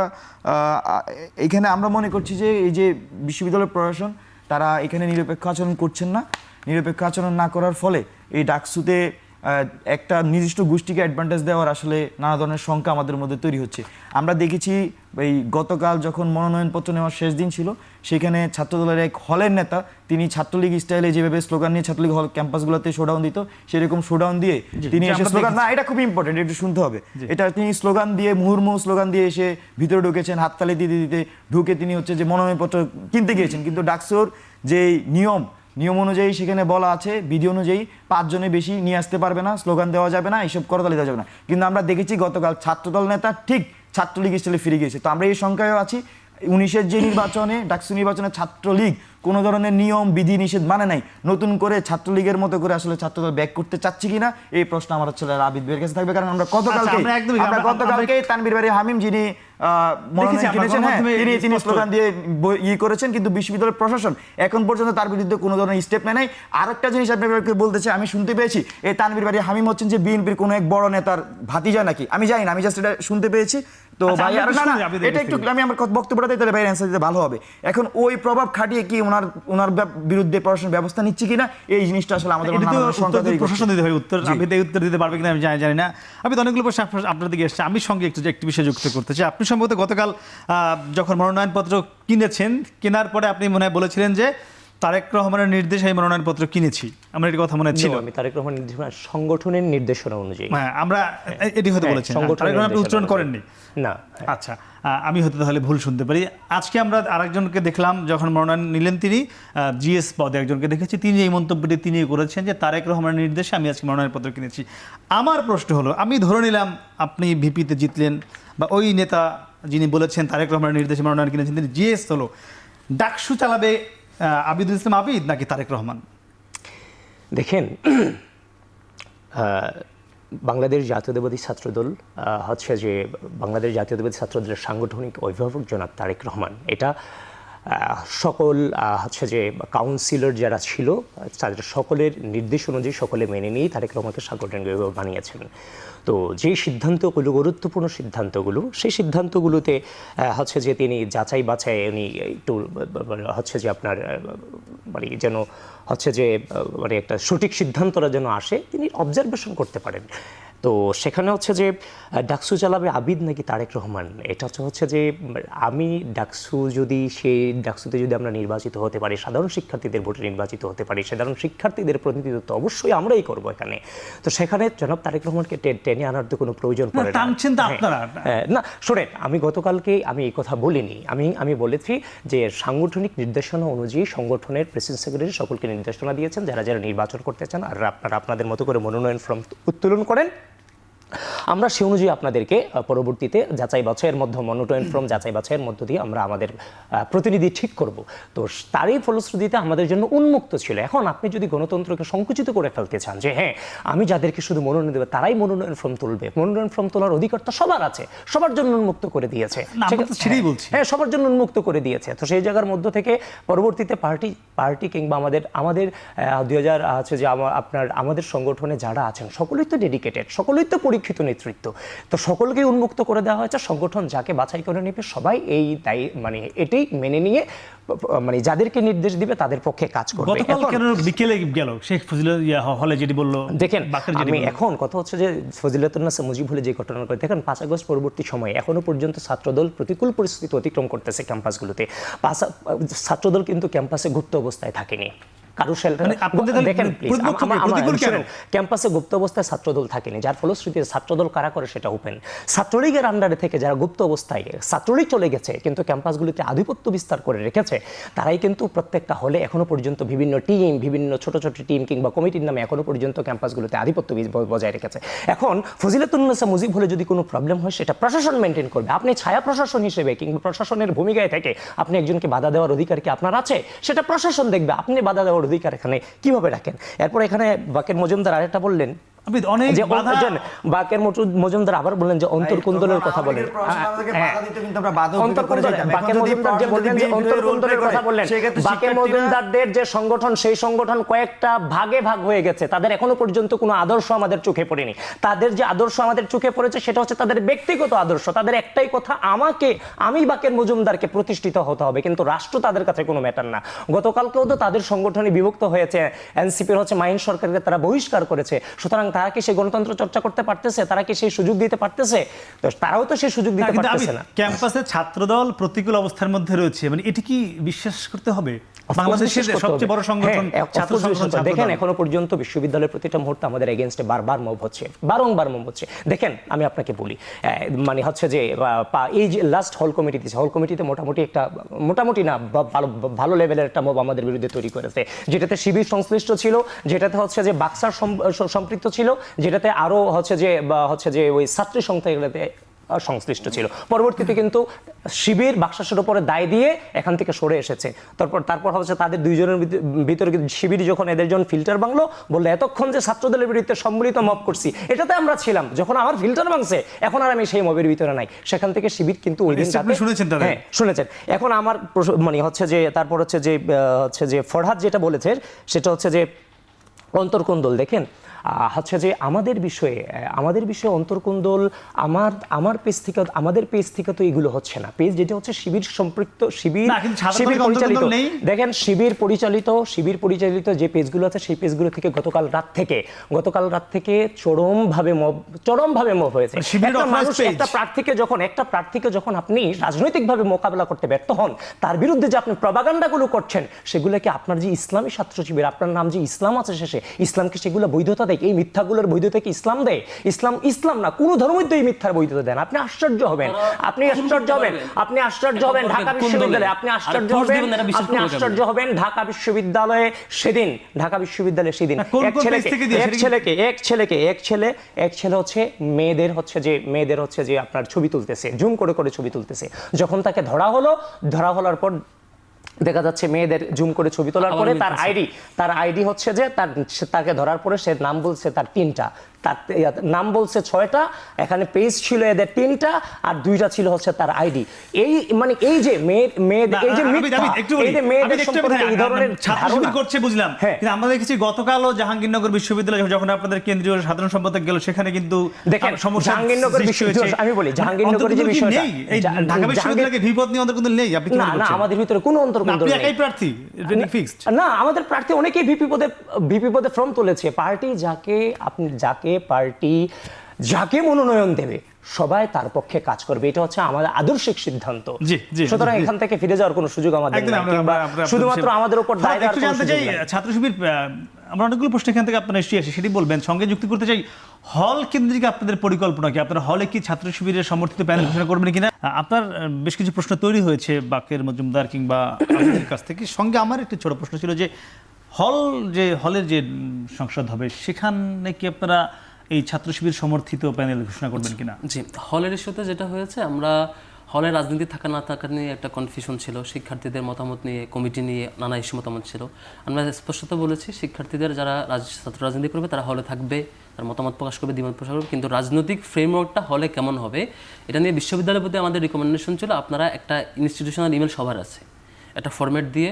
এখানে আমরা মনে করছি যে এই যে বিশ্ববিদ্যালয় প্রশাসন তারা এখানে নিরপেক্ষ আচরণ করছেন না, নিরপেক্ষ আচরণ না করার ফলে এই ডাকসুতে একটা নির্দিষ্ট গোষ্ঠীকে অ্যাডভান্টেজ দেওয়ার আসলে নানা ধরনের শঙ্কা আমাদের মধ্যে তৈরি হচ্ছে। আমরা দেখেছি এই গতকাল যখন মনোনয়নপত্র নেওয়ার শেষ দিন ছিল, সেখানে ছাত্রদলের এক হলের নেতা তিনি ছাত্রলীগ স্টাইলে যেভাবে স্লোগান নিয়ে ছাত্রলীগ হল ক্যাম্পাসগুলোতে শোডাউন দিত, সেরকম শোডাউন দিয়ে তিনি এসে স্লোগান, না এটা খুব ইম্পর্টেন্ট, একটু শুনতে হবে, এটা তিনি স্লোগান দিয়ে মুহুর্মুহু স্লোগান দিয়ে এসে ভিতরে ঢুকেছেন, হাততালি দিতে দিতে ঢুকে তিনি হচ্ছে যে মনোনয়নপত্র কিনতে গিয়েছেন। কিন্তু ডাকসুর যে নিয়ম অনুযায়ী সেখানে বলা আছে, বিধি অনুযায়ী 5 জনের বেশি নিয়ে আসতে পারবে না, স্লোগান দেওয়া যাবে না, এইসব করতালি দেওয়া যাবে না। কিন্তু আমরা দেখেছি গতকাল ছাত্রদল নেতা ঠিক ছাত্রলীগ স্টাইলে ফিরে গিয়েছে। তো আমরা এই সংখ্যায়ও আছি 19-এর যে নির্বাচনে, ডাকসু নির্বাচনে ছাত্রলীগ কোনো ধরনের নিয়ম বিধি নিষেধ মানে নাই, নতুন করে ছাত্রলীগের মতো করে আসলে ছাত্রদল ব্যাক করতে চাচ্ছি কিনা এই প্রশ্ন আমার ছেলে আবিদ ভাইয়ের কাছে থাকবে। কারণ আমরা গতকালকে তানভীর বাড়ি হামিম যিনি মনোনয়ন কিনেছেন, তিনি স্লোগান দিয়ে করেছেন, কিন্তু বিশ্ববিদ্যালয়ের প্রশাসন এখন পর্যন্ত তার বিরুদ্ধে কোনো ধরনের স্টেপ নেয় নাই। আরেকটা জিনিস আপনাকে বলতে চাই, আমি শুনতে পেয়েছি এই তানভীর বাড়ি হামিম হচ্ছেন যে বিএনপির কোনো এক বড় নেতার ভাতিজা নাকি, আমি জানি না, আমি জাস্ট এটা শুনতে পেয়েছি। তো ভাই এটা একটু আমি আমার বক্তব্যটা দিতে ভাই অ্যান্সার দিতে ভালো হবে। এখন ওই প্রভাব খাটিয়ে কি ওনার বিরুদ্ধে প্রশাসন ব্যবস্থা নিচ্ছে কিনা, এই জিনিসটা আসলে আমাদের প্রশাসন দিতে হয় উত্তর। আমি উত্তর দিতে পারবে কিনা আমি জানি না। আমি তো অনেকগুলো প্রশ্ন আপনার দিকে এসছে, আমি সঙ্গে একটি বিষয় যুক্ত করতে চাই। আপনি সম্ভবত গতকাল যখন মনোনয়নপত্র কিনেছেন, কেনার পরে আপনি মনে হয় বলেছিলেন যে তারেক রহমানের নির্দেশে এই মনোনয়নপত্র কিনেছি, আমার এটি কথা মনে ছিল। আমি তারেক রহমানের সংগঠনের নির্দেশনা অনুযায়ী, হ্যাঁ আমরা এটি হয়তো বলেছেন, তারেক রহমান আপনি উচ্চারণ করেননি না। আচ্ছা, আমি হয়তো তাহলে ভুল শুনতে পারি। আজকে আমরা আরেকজনকে দেখলাম যখন মনোনয়ন নিলেন, তিনি জিএস পদে একজনকে দেখেছি, তিনি এই মন্তব্যটি তিনি করেছেন যে তারেক রহমানের নির্দেশে আমি আজকে মনোনয়নপত্র কিনেছি। আমার প্রশ্ন হলো, আমি ধরে নিলাম আপনি ভিপিতে জিতলেন বা ওই নেতা যিনি বলেছেন তারেক রহমানের নির্দেশে মনোনয়ন কিনেছেন তিনি জিএস হলো, ডাকসু চালাবে আবিদুল ইসলাম আবিদ নাকি তারেক রহমান? দেখেন, বাংলাদেশ জাতীয়তাবাদী ছাত্রদল হচ্ছে যে বাংলাদেশ জাতীয়তাবাদী ছাত্রদলের সাংগঠনিক অভিভাবক জনাব তারেক রহমান, এটা সকল হচ্ছে যে কাউন্সিলর যারা ছিল তাদের সকলের নির্দেশ অনুযায়ী সকলে মেনে নিয়েই তারেক রহমানকে সাংগঠনিক অভিভাবক বানিয়েছেন। তো যে সিদ্ধান্তগুলো, গুরুত্বপূর্ণ সিদ্ধান্তগুলো, সেই সিদ্ধান্তগুলোতে হচ্ছে যে তিনি যাচাই বাছাই উনি একটু হচ্ছে যে আপনার মানে যেন হচ্ছে যে মানে একটা সঠিক সিদ্ধান্তটা যেন আসে, তিনি অবজারভেশন করতে পারেন। তো সেখানে হচ্ছে যে ডাকসু চালাবে আবিদ নাকি তারেক রহমান, এটা হচ্ছে যে আমি ডাকসু যদি সেই ডাকসুতে যদি আমরা নির্বাচিত হতে পারি, সাধারণ শিক্ষার্থীদের ভোটে নির্বাচিত হতে পারি, সাধারণ শিক্ষার্থীদের প্রতিনিধিত্ব অবশ্যই আমরাই করব এখানে। তো সেখানে জনাব তারেক রহমানকে টেনে আনার তো কোনো প্রয়োজন পড়ে না। না শোনেন, আমি গতকালকে আমি এই কথা বলিনি, আমি বলেছি যে সাংগঠনিক নির্দেশনা অনুযায়ী সংগঠনের প্রেসিডেন্ট সেক্রেটারি সকলকে নির্দেশনা দিয়েছেন, যারা যারা নির্বাচন করতে চান আর আপনারা আপনাদের মতো করে মনোনয়ন ফর্ম উত্তোলন করেন, আমরা সে অনুযায়ী আপনাদেরকে পরবর্তীতে যাচাই বাছাইয়ের মধ্যে মনোনয়ন ফর্ম যাচাই বাছাইয়ের মধ্য দিয়ে আমরা আমাদের প্রতিনিধি ঠিক করব। তো তারই ফলশ্রুতিতে আমাদের জন্য উন্মুক্ত ছিল। এখন আপনি যদি গণতন্ত্রকে সংকুচিত করে ফেলতে চান যে হ্যাঁ আমি যাদেরকে শুধু মনোনয়ন দেবে তারাই মনোনয়ন ফর্ম তুলবে, মনোনয়ন ফর্ম তোলার অধিকার তো সবার আছে, সবার জন্য উন্মুক্ত করে দিয়েছে, হ্যাঁ সবার জন্য উন্মুক্ত করে দিয়েছে। তো সেই জায়গার মধ্য থেকে পরবর্তীতে পার্টি কিংবা আমাদের 2000 আছে যে আমাদের সংগঠনে যারা আছেন সকলেই তো ডেডিকেটেড, সকলেই তো পরীক্ষিত নেতৃত্ব, তো সকলকেই উন্মুক্ত করে দেওয়া হয়েছে। সংগঠন যাকে বাছাই করে নেবে সবাই এই দায়ী মানে এটাই মেনে নিয়ে মানে যাদেরকে নির্দেশ দিবে তাদের পক্ষে কাজ করবে। গতকাল কেন বিকেলে গেল শেখ ফজিলত হলে যেটি বললো, দেখেন আমি এখন কথা হচ্ছে যে ফজিলাতুন্নেসা মুজিব হলে যে ঘটনা করে, দেখেন 5 আগস্ট পরবর্তী সময়ে এখনো পর্যন্ত ছাত্রদল প্রতিকূল পরিস্থিতি অতিক্রম করতেছে ক্যাম্পাসগুলোতে। ছাত্রদল কিন্তু ক্যাম্পাসে গুপ্ত অবস্থায় থাকেনি, ক্যাম্পাসে গুপ্ত অবস্থায় ছাত্রদল থাকেনি, যার ফলশ্রুতিতে ছাত্রদল কারা করে সেটা ওপেন। ছাত্রলীগের আন্ডারে থেকে যারা গুপ্ত অবস্থায় ছাত্রলীগ চলে গেছে কিন্তু ক্যাম্পাসগুলিতে আধিপত্য বিস্তার করে রেখেছে, তারাই কিন্তু প্রত্যেকটা হলে এখনো পর্যন্ত বিভিন্ন টিম, বিভিন্ন ছোট ছোট টিম কিংবা কমিটির নামে এখনো পর্যন্ত ক্যাম্পাসগুলোতে আধিপত্য বজায় রেখেছে। এখন ফজিলাতুন্নেসা মুজিব হলে যদি কোনো প্রবলেম হয় সেটা প্রশাসন মেনটেন করবে। আপনি ছায়া প্রশাসন হিসেবে কিংবা প্রশাসনের ভূমিকায় থেকে আপনি একজনকে বাধা দেওয়ার অধিকার কি আপনার আছে? সেটা প্রশাসন দেখবে, আপনি বাধা দেওয়ার অধিকার এখানে কিভাবে রাখেন। এরপর এখানে বাকের মজুমদার আরেকটা বললেন, বাকের মজুমদার আবার বললেন যে অন্তর্কুন্দলের কথা বলেন, বাকের মজুমদারদের যে সংগঠন সেই সংগঠন কয়েকটা ভাগে ভাগ হয়ে গেছে, তাদের এখনো পর্যন্ত কোনো আদর্শ আমাদের চোখে পড়েনি। তাদের যে আদর্শ আমাদের চোখে পড়েছে সেটা হচ্ছে তাদের ব্যক্তিগত আদর্শ। তাদের একটাই কথা, আমি বাকের মজুমদারকে প্রতিষ্ঠিত হতে হবে, কিন্তু রাষ্ট্র তাদের কাছে কোনো ম্যাটার না। গতকালকেও তো তাদের সংগঠনে বিভক্ত হয়েছে, এনসিপির হচ্ছে মাহিন সরকারকে তারা বহিষ্কার করেছে, সুতরাং তারা কি সেই গণতন্ত্র চর্চা করতে পারতেছে? তারা কি সেই সুযোগ দিতে পারতেছে? তো তারাও তো সেই সুযোগ দিতে পারতেছে না। ক্যাম্পাসে ছাত্রদল প্রতিকূল অবস্থার মধ্যে রয়েছে, মানে এটি কি বিশ্বাস করতে হবে? বাংলাদেশের সবচেয়ে বড় সংগঠন ছাত্র সংগঠন দেখেন, এখনো পর্যন্ত বিশ্ববিদ্যালয়ের প্রতিটা মুহূর্তে আমাদের এগেইনস্টে বারবার মুভ হচ্ছে, বারংবার মুভ হচ্ছে। দেখেন, আমি আপনাকে বলি, মানে হচ্ছে যে এই যে লাস্ট হল কমিটিতে মোটামুটি না ভালো লেভেলের একটা মুভ আমাদের বিরুদ্ধে তৈরি করেছে, যেটাতে শিবির সংশ্লিষ্ট ছিল, যেটাতে হচ্ছে যে বাক্সার সম্পৃক্ত ছিল, যেটাতে আরো হচ্ছে যে ওই ছাত্রী সংস্থাগুলোতে সংশ্লিষ্ট ছিল। পরবর্তীতে কিন্তু শিবির বাক্সাসের উপরে দায় দিয়ে এখান থেকে সরে এসেছে। তারপর হচ্ছে তাদের দুইজনের ভিতরে শিবির যখন এদের জন ফিল্টার ভাঙলো, বললো এতক্ষণ যে ছাত্রদলের বিরুদ্ধে সম্মিলিত মব করছি, এটাতে আমরা ছিলাম, যখন আমার ফিল্টার ভাঙছে এখন আর আমি সেই মবের ভিতরে নাই। সেখান থেকে শিবির কিন্তু ওই দিন শুনেছেন। এখন আমার মানে হচ্ছে যে তারপর হচ্ছে যে ফরহাদ যেটা বলেছে সেটা হচ্ছে যে অন্তর্কোন্দল। দেখেন, হচ্ছে যে আমাদের বিষয়ে অন্তর্কোন্দল আমাদের পেজ থেকে তো এগুলো হচ্ছে না। পেজ যেটা হচ্ছে শিবির সম্পৃক্ত, শিবির পরিচালিত। দেখেন, শিবির পরিচালিত যে পেজগুলো আছে সেই পেজগুলো থেকে গতকাল রাত থেকে চরমভাবে মব হয়েছে। একটা প্রার্থীকে যখন আপনি রাজনৈতিকভাবে মোকাবেলা করতে ব্যর্থ হন, তার বিরুদ্ধে যে আপনি প্রপাগান্ডাগুলো করছেন, সেগুলোকে আপনার যে ইসলামী ছাত্র শিবির, আপনার নাম যে ইসলাম আছে শেষে, ইসলামকে সেগুলো বৈধতা দেয়? এই মিথ্যাগুলোর বৈধতা কি ইসলাম দেয়? ইসলাম না, কোনো ধর্মই তো এই মিথ্যার বৈধতা দেন। আপনি আশ্চর্য হবেন ঢাকা বিশ্ববিদ্যালয়ে, ঢাকা বিশ্ববিদ্যালয়ে সেদিন এক ছেলে হচ্ছে মেয়েদের হচ্ছে যে আপনার ছবি তুলতেছে, জুম করে ছবি তুলতেছে। যখন তাকে ধরা হলোর পর দেখা যাচ্ছে মেয়েদের জুম করে ছবি তোলার পরে তার আইডি হচ্ছে যে তাকে ধরার পরে সে নাম বলছে তার 3টা, তার নাম বলছে 6টা, এখানে পেজ ছিল এদের 3টা আর 2টা ছিল হচ্ছে তার আইডি। এই যে মেয়েদের সম্পর্কে এই ধরনের ছাত্রশিবির করছে বুঝলাম, কিন্তু আমরা দেখেছি গতকালও জাহাঙ্গীরনগর বিশ্ববিদ্যালয়ে যখন আপনাদের কেন্দ্রীয় সাধারণ সম্পাদক গেল, সেখানে কিন্তু দেখেন জাহাঙ্গীরনগর বিশ্ববিদ্যালয়, আমি বলি জাহাঙ্গীরনগরের যে বিষয়টা, ঢাকা বিশ্ববিদ্যালয়ে বিপদ নিয়ে অন্তর্কোন্দল নেই। আপনি কি মনে করছেন? না, আমাদের ভিতরে কোনো অন্তর্কোন্দল নেই। আপনি একাই প্রার্থী, এটা ফিক্সড না, আমাদের প্রার্থী অনেকেই ভিপি পদে ফর্ম তুলেছে। পার্টি যাকে মনোনয়ন দেবে সবাই তার পক্ষে কাজ করবে, এটা হচ্ছে আমাদের আদর্শিক সিদ্ধান্ত। সুতরাং এখান থেকে ফিরে যাওয়ার কোনো সুযোগ আমাদের নেই, শুধুমাত্র আমাদের উপর দায় দেওয়ার কোনো সুযোগ নেই। ছাত্র শিবির, আমরা অনেকগুলো প্রশ্ন এখান থেকে আপনার নিশ্চয়ই আসে, সেটি বলবেন। সঙ্গে যুক্তি করতে চাই, হল কেন্দ্রিক আপনাদের পরিকল্পনা কি? আপনার হলে কি ছাত্র শিবিরের সমর্থিত প্যানেল ঘোষণা করবেন কিনা? আপনার বেশ কিছু প্রশ্ন তৈরি হয়েছে বাকের মজুমদার কিংবা আমাদের কাছ থেকে। সঙ্গে আমার একটি ছোট প্রশ্ন ছিল যে হলের যে সংসদ হবে, সেখানে কি আপনারা এই ছাত্র শিবির সমর্থিত প্যানেল ঘোষণা করবেন কিনা? জি, হলের ইস্যুতে যেটা হয়েছে, আমরা হলে রাজনীতি থাকা না থাকা নিয়ে একটা কনফিউশন ছিল, শিক্ষার্থীদের মতামত নিয়ে, কমিটি নিয়ে নানা ইস্যু মতামত ছিল। আমরা স্পষ্টত বলেছি, শিক্ষার্থীদের যারা ছাত্র রাজনীতি করবে তারা হলে থাকবে, তার মতামত প্রকাশ করবে, দ্বিমত প্রকাশ করবে, কিন্তু রাজনৈতিক ফ্রেমওয়ার্কটা হলে কেমন হবে এটা নিয়ে বিশ্ববিদ্যালয়ের প্রতি আমাদের রিকমেন্ডেশন ছিল, আপনারা একটা ইনস্টিটিউশনাল ইমেল সবার আছে, একটা ফরম্যাট দিয়ে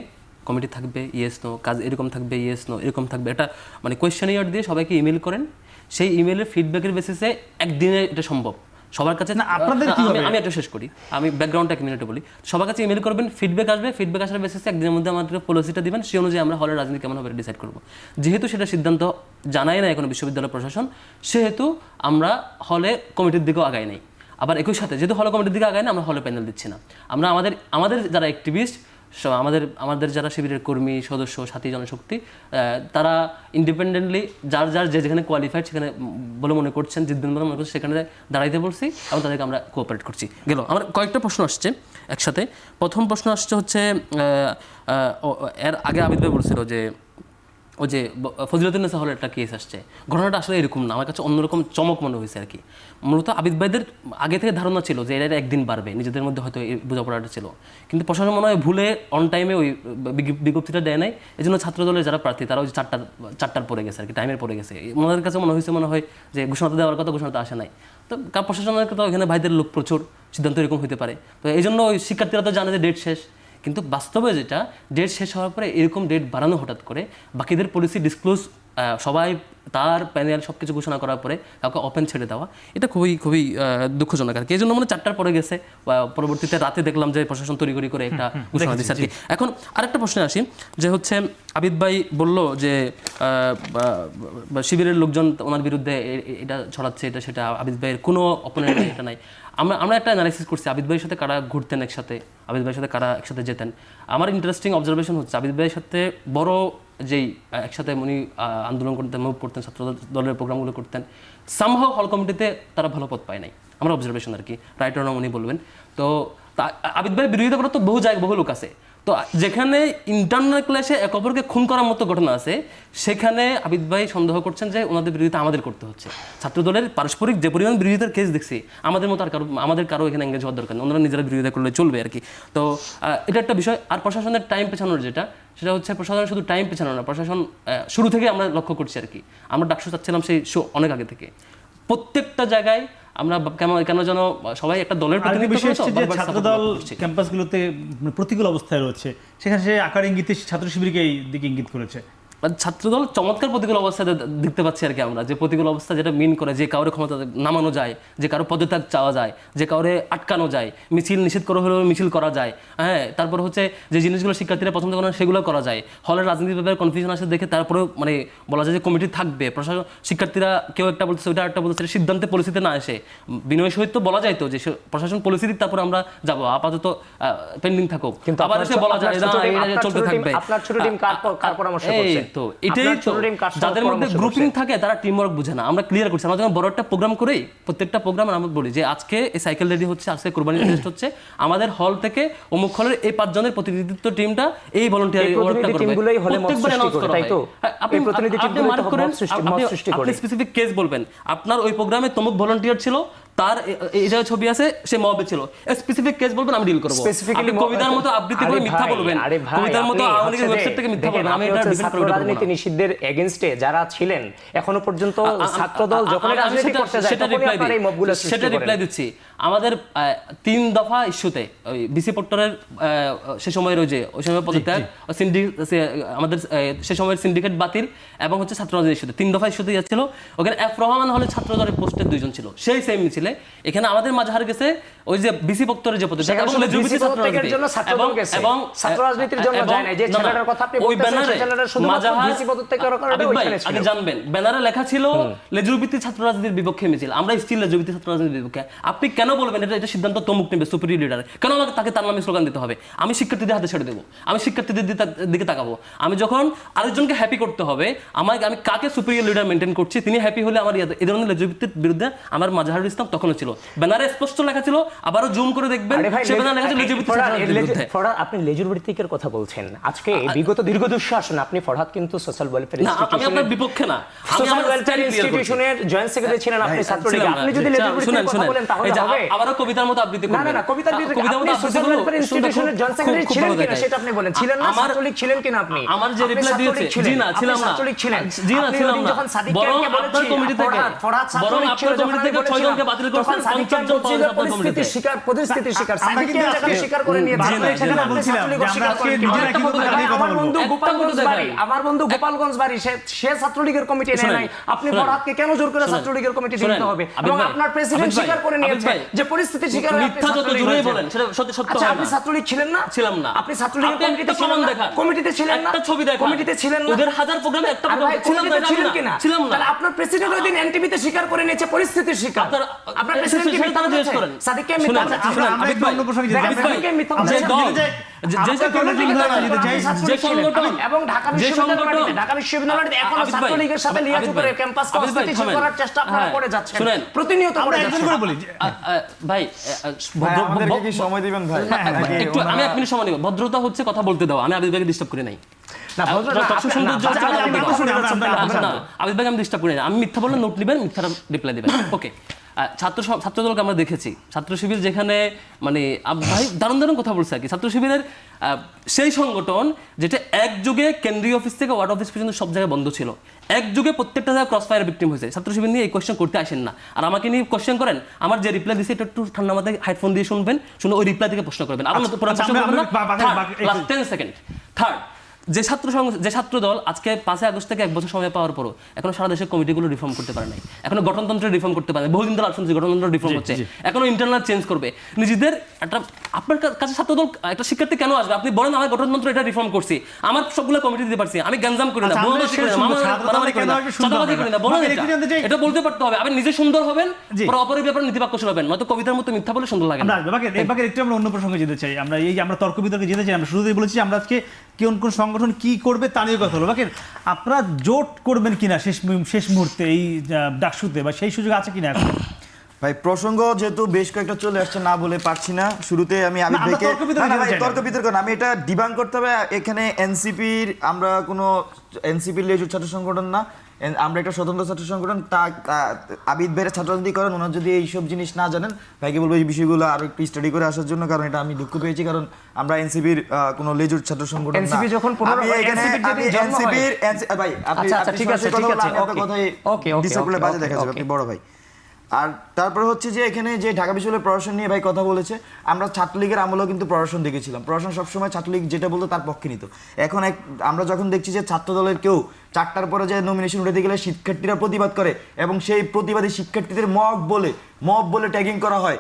কমিটি থাকবে, ইয়েস নো, কাজ এরকম থাকবে, ইয়েস নো এরকম থাকবে, এটা মানে কোয়েশ্চেনিয়ার দিয়ে সবাইকে ইমেল করেন। সেই ইমেলের ফিডব্যাকের বেসিসে একদিনে এটা সম্ভব সবার কাছে। আমি একটা শেষ করি, আমি ব্যাকগ্রাউন্ডটা 1 মিনিটে বলি। সবার কাছে ইমেল করবেন, ফিডব্যাক আসবে, ফিডব্যাক আসার বেসিসে একদিনের মধ্যে আমাদের পলিসিটা দিবেন, সেই অনুযায়ী আমরা হলের রাজনীতি কেমন হবে ডিসাইড করবো। যেহেতু সেটা সিদ্ধান্ত জানাই না এখনো বিশ্ববিদ্যালয় প্রশাসন, সেহেতু আমরা হলে কমিটির দিকেও আগাই নাই। আবার একই সাথে যেহেতু হলে কমিটির দিকে আগাই না, আমরা হলে প্যানেল দিচ্ছি না। আমরা আমাদের যারা অ্যাক্টিভিস্ট, আমাদের যারা শিবিরের কর্মী, সদস্য, সাথী, জনশক্তি, তারা ইন্ডিপেন্ডেন্টলি যার যেখানে কোয়ালিফাইড সেখানে বলে মনে করছেন, জিতবেন বলে মনে করছেন, সেখানে দাঁড়াইতে বলছি এবং তাদেরকে আমরা কোঅপারেট করছি। গেল আমার কয়েকটা প্রশ্ন আসছে একসাথে। প্রথম প্রশ্ন আসছে হচ্ছে, এর আগে আবিদ ভাই বলছিল যে ওই যে ফজিলতুন্নেসা হলের একটা কেস আসছে, ঘটনাটা আসলে এরকম না, আমার কাছে অন্যরকম চমক মনে হয়েছে আর কি। মূলত আবিদ ভাইদের আগে থেকে ধারণা ছিল যে এরা একদিন বাড়বে, নিজেদের মধ্যে হয়তো এই বোঝাপড়াটা ছিল, কিন্তু প্রশাসন মনে হয় ভুলে অন টাইমে ওই বিজ্ঞপ্তিটা দেয় নাই। এই জন্য ছাত্রদলের যারা প্রার্থী তারা ওই 4টার পরে গেছে আর কি, টাইমের পরে গেছে। ওনাদের কাছে মনে হয় যে ঘোষণাটা দেওয়ার কথা, ঘোষণাটা আসে নাই। তো প্রশাসনের কথা, এখানে ভাইদের লোক প্রচুর, সিদ্ধান্ত এরকম হতে পারে। তো এই জন্য ওই শিক্ষার্থীরা তো জানে যে ডেট শেষ, কিন্তু বাস্তবে যেটা ডেট শেষ হওয়ার পরে এরকম ডেট বাড়ানো হঠাৎ করে, বাকিদের পলিসি ডিসক্লোজ সবাই তার প্যানেল সব কিছু ঘোষণা করার পরে কাউকে ওপেন ছেড়ে দেওয়া, এটা খুবই খুবই দুঃখজনক আর কি। এই জন্য মানে 4টার পরে গেছে, পরবর্তীতে রাতে দেখলাম যে প্রশাসন তৈরি করে একটা ঘোষণা দিচ্ছে আর কি। এখন আরেকটা প্রশ্নে আসি, যে হচ্ছে আবিদ ভাই বলল যে শিবিরের লোকজন ওনার বিরুদ্ধে এটা ছড়াচ্ছে, এটা সেটা, আবিদ ভাইয়ের কোনো অপোনেন্ট এটা নাই। আমরা একটা অ্যানালাইসিস করছি আবিদ ভাইয়ের সাথে কারা ঘুরতেন একসাথে, আবিদ ভাইয়ের সাথে কারা একসাথে যেতেন। আমার ইন্টারেস্টিং অবজারভেশন হচ্ছে আবিদ ভাইয়ের সাথে বড় যেই একসাথে উনি আন্দোলন করতেন, মুভ করতেন, ছাত্র দলের প্রোগ্রামগুলো করতেন, সামহাও হল কমিটিতে তারা ভালো পদ পায় নাই, আমার অবজারভেশন আর কি, রাইট অর রং উনি বলবেন। তো আবিদ ভাইয়ের বিরোধিতা করার তো বহু জায়গায় বহু লোক আছে, তো যেখানে ইন্টারনাল ক্লাসে এক অপরকে খুন করার মতো ঘটনা আছে, সেখানে আবিদ ভাই সন্দেহ করছেন যে ওনাদের বিরোধিতা আমাদের করতে হচ্ছে। ছাত্র দলের পারস্পরিক যে পরিমাণ বিরোধিতার কেস দেখছি, আমাদের মতো আর কারো এখানে এঙ্গেজ হওয়ার দরকার নেই, ওনারা নিজেরা বিরোধিতা করলে চলবে আর কি। তো এটা একটা বিষয়। আর প্রশাসনের টাইম পেছানোর সেটা হচ্ছে প্রশাসন শুধু টাইম পেছানো না, প্রশাসন শুরু থেকে আমরা লক্ষ্য করছি আর কি, আমরা ডাকসু চাচ্ছিলাম সেই শো অনেক আগে থেকে, প্রত্যেকটা জায়গায় আমরা কেন যেন সবাই একটা দলের ছাত্রদল ক্যাম্পাসগুলোতে প্রতিকূল অবস্থায় রয়েছে, সেখানে সে আকার ইঙ্গিতে ছাত্র শিবিরকে এই দিকে ইঙ্গিত করেছে। ছাত্রদল চমৎকার প্রতিকূল অবস্থায় দেখতে পাচ্ছি আর কি আমরা, যে প্রতিকূল অবস্থা যেটা মিন করে, যে কারোর ক্ষমতা নামানো যায়, যে কারো পদত্যাগ চাওয়া যায়, যে কারোরে আটকানো যায়, মিছিল নিষেধ করা হলেও মিছিল করা যায়, হ্যাঁ, তারপর হচ্ছে যে জিনিসগুলো শিক্ষার্থীরা পছন্দ করে সেগুলো করা যায়, হলের রাজনীতির ব্যাপারে কনফিউশন আসে দেখে তারপরেও মানে বলা যায় যে কমিটি থাকবে, প্রশাসন শিক্ষার্থীরা কেউ একটা বলতেছে ওইটা একটা বলতেছে, সিদ্ধান্তে পরিস্থিতি না এসে বিনয় সহিত তো বলা যায় তো যে প্রশাসন পরিস্থিতি, তারপরে আমরা যাবো, আপাতত পেন্ডিং থাকুক, কিন্তু আবার এসে বলা যায় না চলতে থাকবে। আপনার ছোট টিম কার পরামর্শ করছে? তো এটাই তো, যাদের মধ্যে গ্রুপিং থাকে তারা টিম ওয়ার্ক বুঝে না। আমরা ক্লিয়ার করছি, আমরা যখন বড় একটা প্রোগ্রাম করি, প্রত্যেকটা প্রোগ্রাম আমরা বলি যে আজকে এই সাইকেল রেডি হচ্ছে, আজকে কোরবানি টেস্ট হচ্ছে, আমাদের হল থেকে অমুক হলের এই 5 জনের প্রতিনিধিত্ব টিমটা এই ভলান্টিয়ার ওয়ার্কটা করবে, প্রত্যেকবার অ্যানাউন্স করা হয়। আপনি মার্ক করেন, আপনি স্পেসিফিক কেস বলবেন, আপনার ওই প্রোগ্রামে তমুক ভলান্টিয়ার ছিল, তার এই জায়গায় ছবি আছে, সে মবে ছিল, স্পেসিফিক কেস বলবেন, আমি ডিল করব। আপনি কবিতার মতো আবৃত্তি করে মিথ্যা বলবেন, কবিতার মতো আওয়ামী লীগের ওয়েবসাইট থেকে মিথ্যা বলবেন, আমি এটা ডিফেন্ড করব। রাজনীতি নিষিদ্ধের এগেইনস্টে যারা ছিলেন এখনো পর্যন্ত ছাত্রদল যখন রাজনীতি করতে যায় তখন আপনারা এই মবগুলো সৃষ্টি করেন। সেটা রিপ্লাই দিচ্ছি। আমাদের 3 দফা ইস্যুতে ওই বিসি পট্টরের সে সময়ের ওই সময় পদত্যাগ, আমাদের সে সময়ের সিন্ডিকেট বাতিল এবং হচ্ছে ছাত্র রাজনীতি ইস্যুতে 3 দফা ইস্যুতে যাচ্ছিল, ওখানে এফ রহমান হলে ছাত্র দলের পোস্টে 2 জন ছিল, সেই সেম মিছিলে এখানে আমাদের মাঝহার গেছে ওই যে বিসি পট্টরের যে পদত্যাগ এবং লেজুবিতি ছাত্র রাজনীতি এবং ছাত্র রাজনীতির জন্য যায় না, যে ছেলেটার কথা আপনি বলতেছেন সেই ছেলেটা শুধুমাত্র বিসি পদত্যাগ করার কারণে ওইখানে ছিল। আগে জানবেন ব্যানারে লেখা ছিল লেজুবিতি ছাত্র রাজনীতির বিপক্ষে মিছিল, আমরা স্টিল লেজুবিতি ছাত্র রাজনীতির বিপক্ষে। আপনি কেন বলবেন এটা সিদ্ধান্ত তমুক নেবে সুপিরিয়র লিডার, কেন আমাকে তাকে তার নামে স্লোগান দিতে হবে? আমি শিক্ষার্থীদের হাতে ছেড়ে দেবো, আমি শিক্ষার্থীদের দিকে তাকাবো। আমি যখন আরেকজনকে হ্যাপি করতে হবে, আমি কাকে সুপিরিয়র লিডার মেনটেন করছি, তিনি হ্যাপি হলে আমার এই ধরনের লেজুবিতির বিরুদ্ধে আমার মাজাহারুল ইসলাম তখনও ছিল, ব্যানারে স্পষ্ট লেখা ছিল, আবারও জুম করে দেখবেন সে ব্যানারে লেখা ছিল লেজুবিতি ছাত্র রাজনীতির বিরুদ্ধে। আপনি লেজুর ভিত্তিকের কথা বলছেন, আজকে বিগত দীর্ঘ দুঃশাসন আপনি ফরহাদ কিন্তু সোশ্যাল ওয়েলফেয়ার ইনস্টিটিউশন, আমি আপনার বিপক্ষে না, আমি সোশ্যাল ওয়েলফেয়ার ইনস্টিটিউশনের জয়েন্ট সেক্রেটারি ছিলেন আপনি ছাত্রলীগ, আপনি যদি লেজুর ভিত্তিকের কথা বলেন তাহলে হবে? আবারও কবিতার মতো আবৃত্তি করবেন। না কবিতার ভিত্তিতে আপনি সোশ্যাল ওয়েলফেয়ার ইনস্টিটিউশনের জয়েন্ট সেক্রেটারি ছিলেন কিনা সেটা আপনি বলেন। ছিলেন না? ছাত্রলীগ ছিলেন কিনা আপনি? আমার যে রিপ্লাই দিয়েছে জি না ছিলাম না, ছাত্রলীগ ছিলেন, জি না ছিলাম না, বরং আপনার কমিটি থেকে বরং আপনার কমিটি থেকে 6 জনকে বাতিল করেছেন, 50 জন পাওয়া গেছে আপনার কমিটিতে। পরিস্থিতি শিকার সাদিককে যেখানে স্বীকার করে নিয়েছে, সেখানে আপনি ছাত্রলীগ স্বীকার করেন কিনা? আমার বন্ধু গোপালগঞ্জ বাড়ি, সে ছাত্রলীগের কমিটি নেয় নাই, আপনি ফরহাদকে কেন জোর করে ছাত্রলীগের কমিটি দিতে হবে? এবং আপনার প্রেসিডেন্ট স্বীকার করে নিয়েছে যে পরিস্থিতি শিকার হয়ে মিথ্যা যত জোরেই বলেন সেটা সত্য হয় না। আপনি ছাত্রলীগ ছিলেন না? ছিলাম না। আপনি ছাত্রলীগের কমিটিতে ছিলেন না? কমিটিতে ছিলেন না? একটা ছবি দেখান, কমিটিতে ছিলেন না? ওদের হাজার প্রোগ্রামে একটা প্রোগ্রামে ছিলেন কিনা? ছিলাম না। তাহলে আপনার প্রেসিডেন্ট ওই দিন এনটিভিতে স্বীকার করে নিয়েছে পরিস্থিতির শিকার। আপনার প্রেসিডেন্ট কি মিথ্যা বলেছে? সাদিককে মিথ্যা বলেছে? আবিদ ভাই অন্য প্রশ্ন কি জানেন? সাদিককে মিথ্যা বলেছে? এবং ঢাকা বিশ্ববিদ্যালয়ে এখনো ছাত্রলীগের সাথে লিয়াজু করে ক্যাম্পাস কনস্টিটিউশন করার চেষ্টা আপনারা করে যাচ্ছেন, প্রতিনিয়ত করে যাচ্ছেন। ভাই আমাদেরকে কি সময় দিবেন ভাই? একটু আমি 1 মিনিট সময় নেব, ভদ্রতা হচ্ছে কথা বলতে দাও, আমি আবিদ ভাইকে ডিস্টার্ব করি নাই। আবিদ ভাইকে আমি ডিস্টার্ব করি না, আমি মিথ্যা বললে নোট নেবেন, মিথ্যাটা রিপ্লাই দেবেন, ওকে। ছাত্রদলকে আমরা দেখেছি, ছাত্র শিবির যেখানে মানে ভাই দারুণ দারুণ কথা বলছে আর কি। ছাত্র শিবিরের সেই সংগঠন যেটা এক যুগে কেন্দ্রীয় অফিস থেকে ওয়ার্ড অফিস পর্যন্ত সব জায়গায় বন্ধ ছিল, এক যুগে প্রত্যেকটা জায়গায় ক্রস ফায়ার ভিকটিম হয়েছে। ছাত্র শিবির নিয়ে এই কোয়েশ্চেন করতে আসেন না, আর আমাকে নিয়ে কোয়েশ্চেন করেন, আমার যে রিপ্লাই দিচ্ছে এটা একটু ঠান্ডা মাথায় হেডফোন দিয়ে শুনবেন, শুনে ওই রিপ্লাই থেকে প্রশ্ন করবেন, আর 10 সেকেন্ড। থার্ড, যে ছাত্র দল আজকে 5 আগস্ট থেকে 1 বছর সময় পাওয়ার পরও এখনো সারা দেশের কমিটিগুলো রিফর্ম করতে পারে নাই, এখনো গঠনতন্ত্র রিফর্ম করতে পারে নাই, বহুদিন ধরে শুনছি গঠনতন্ত্র রিফর্ম হচ্ছে, এখনো ইন্টারনাল চেঞ্জ করবে নিজেদের একটা। আপনার কাছে ছাত্র দল একটা শিক্ষার্থী কেন আসবে? আপনি বলেন আমার গঠনতন্ত্র এটা রিফর্ম করছি, আমার সবগুলো কমিটি দিতে পারছি, আমি গঞ্জাম করি না, বদমাশি করি না, মারামারি করি না, চাঁদাবাজি করি না, বলেন এটা বলতে পারতে হবে। আপনি নিজে সুন্দর হবেন, পরে অপরের ব্যাপারে নীতিবাক্য হবেন, নয়তো কবিতার মতো মিথ্যা বলে সুন্দর লাগে না। একটু আমরা অন্য প্রসঙ্গে যেতে চাই। আমরা তর্ক বিতর্কে যেতে চাই। আমরা শুরুতেই বলেছি আমরা আজকে কোন কোন সংগঠন কি করবে তা নিয়ে কথা হলো। বাকি আপনারা জোট করবেন কিনা শেষ মুহূর্তে এই ডাকসুতে, বা সেই সুযোগ আছে কিনা এখন? ভাই প্রসঙ্গ যেহেতু বেশ কয়েকটা চলে আসছে, না বলে পারছি না। শুরুতে আমি আবিদ ভাইকে তর্ক বিতর্ক না, আমি এটা ডিবাং করতে হবে। এখানে এনসিপির আমরা কোনো এনসিপির লেজুর ছাত্র সংগঠন না, আমরা একটা স্বতন্ত্র ছাত্র সংগঠন। তা আবিদ ভাইয়ের ছাত্ররাজনীতি করেন, ওনার যদি এইসব জিনিস না জানেন, ভাইকে বলবো এই বিষয়গুলো আরো একটু স্টাডি করে আসার জন্য, কারণ এটা আমি দুঃখ পেয়েছি, কারণ আমরা এনসিপির কোনো লেজুর ছাত্র সংগঠন না। এনসিপি যখন এনসিপির ভাই আপনি ঠিক আছে কথাই ডিসপ্লে বাজে দেখা যাবে, আপনি বড় ভাই। আর তারপরে হচ্ছে যে এখানে যে ঢাকা বিশ্ববিদ্যালয়ের প্রশাসন নিয়ে ভাই কথা বলেছে, আমরা ছাত্রলীগের আমলেও কিন্তু প্রশাসন দেখেছিলাম, প্রশাসন সবসময় ছাত্রলীগ যেটা বলতো তার পক্ষে নিত। এখন আমরা যখন দেখছি যে ছাত্র দলের কেউ 4টার পরে যে নমিনেশন উঠাতে গেলে শিক্ষার্থীরা প্রতিবাদ করে এবং সেই প্রতিবাদী শিক্ষার্থীদের মব বলে ট্যাগিং করা হয়,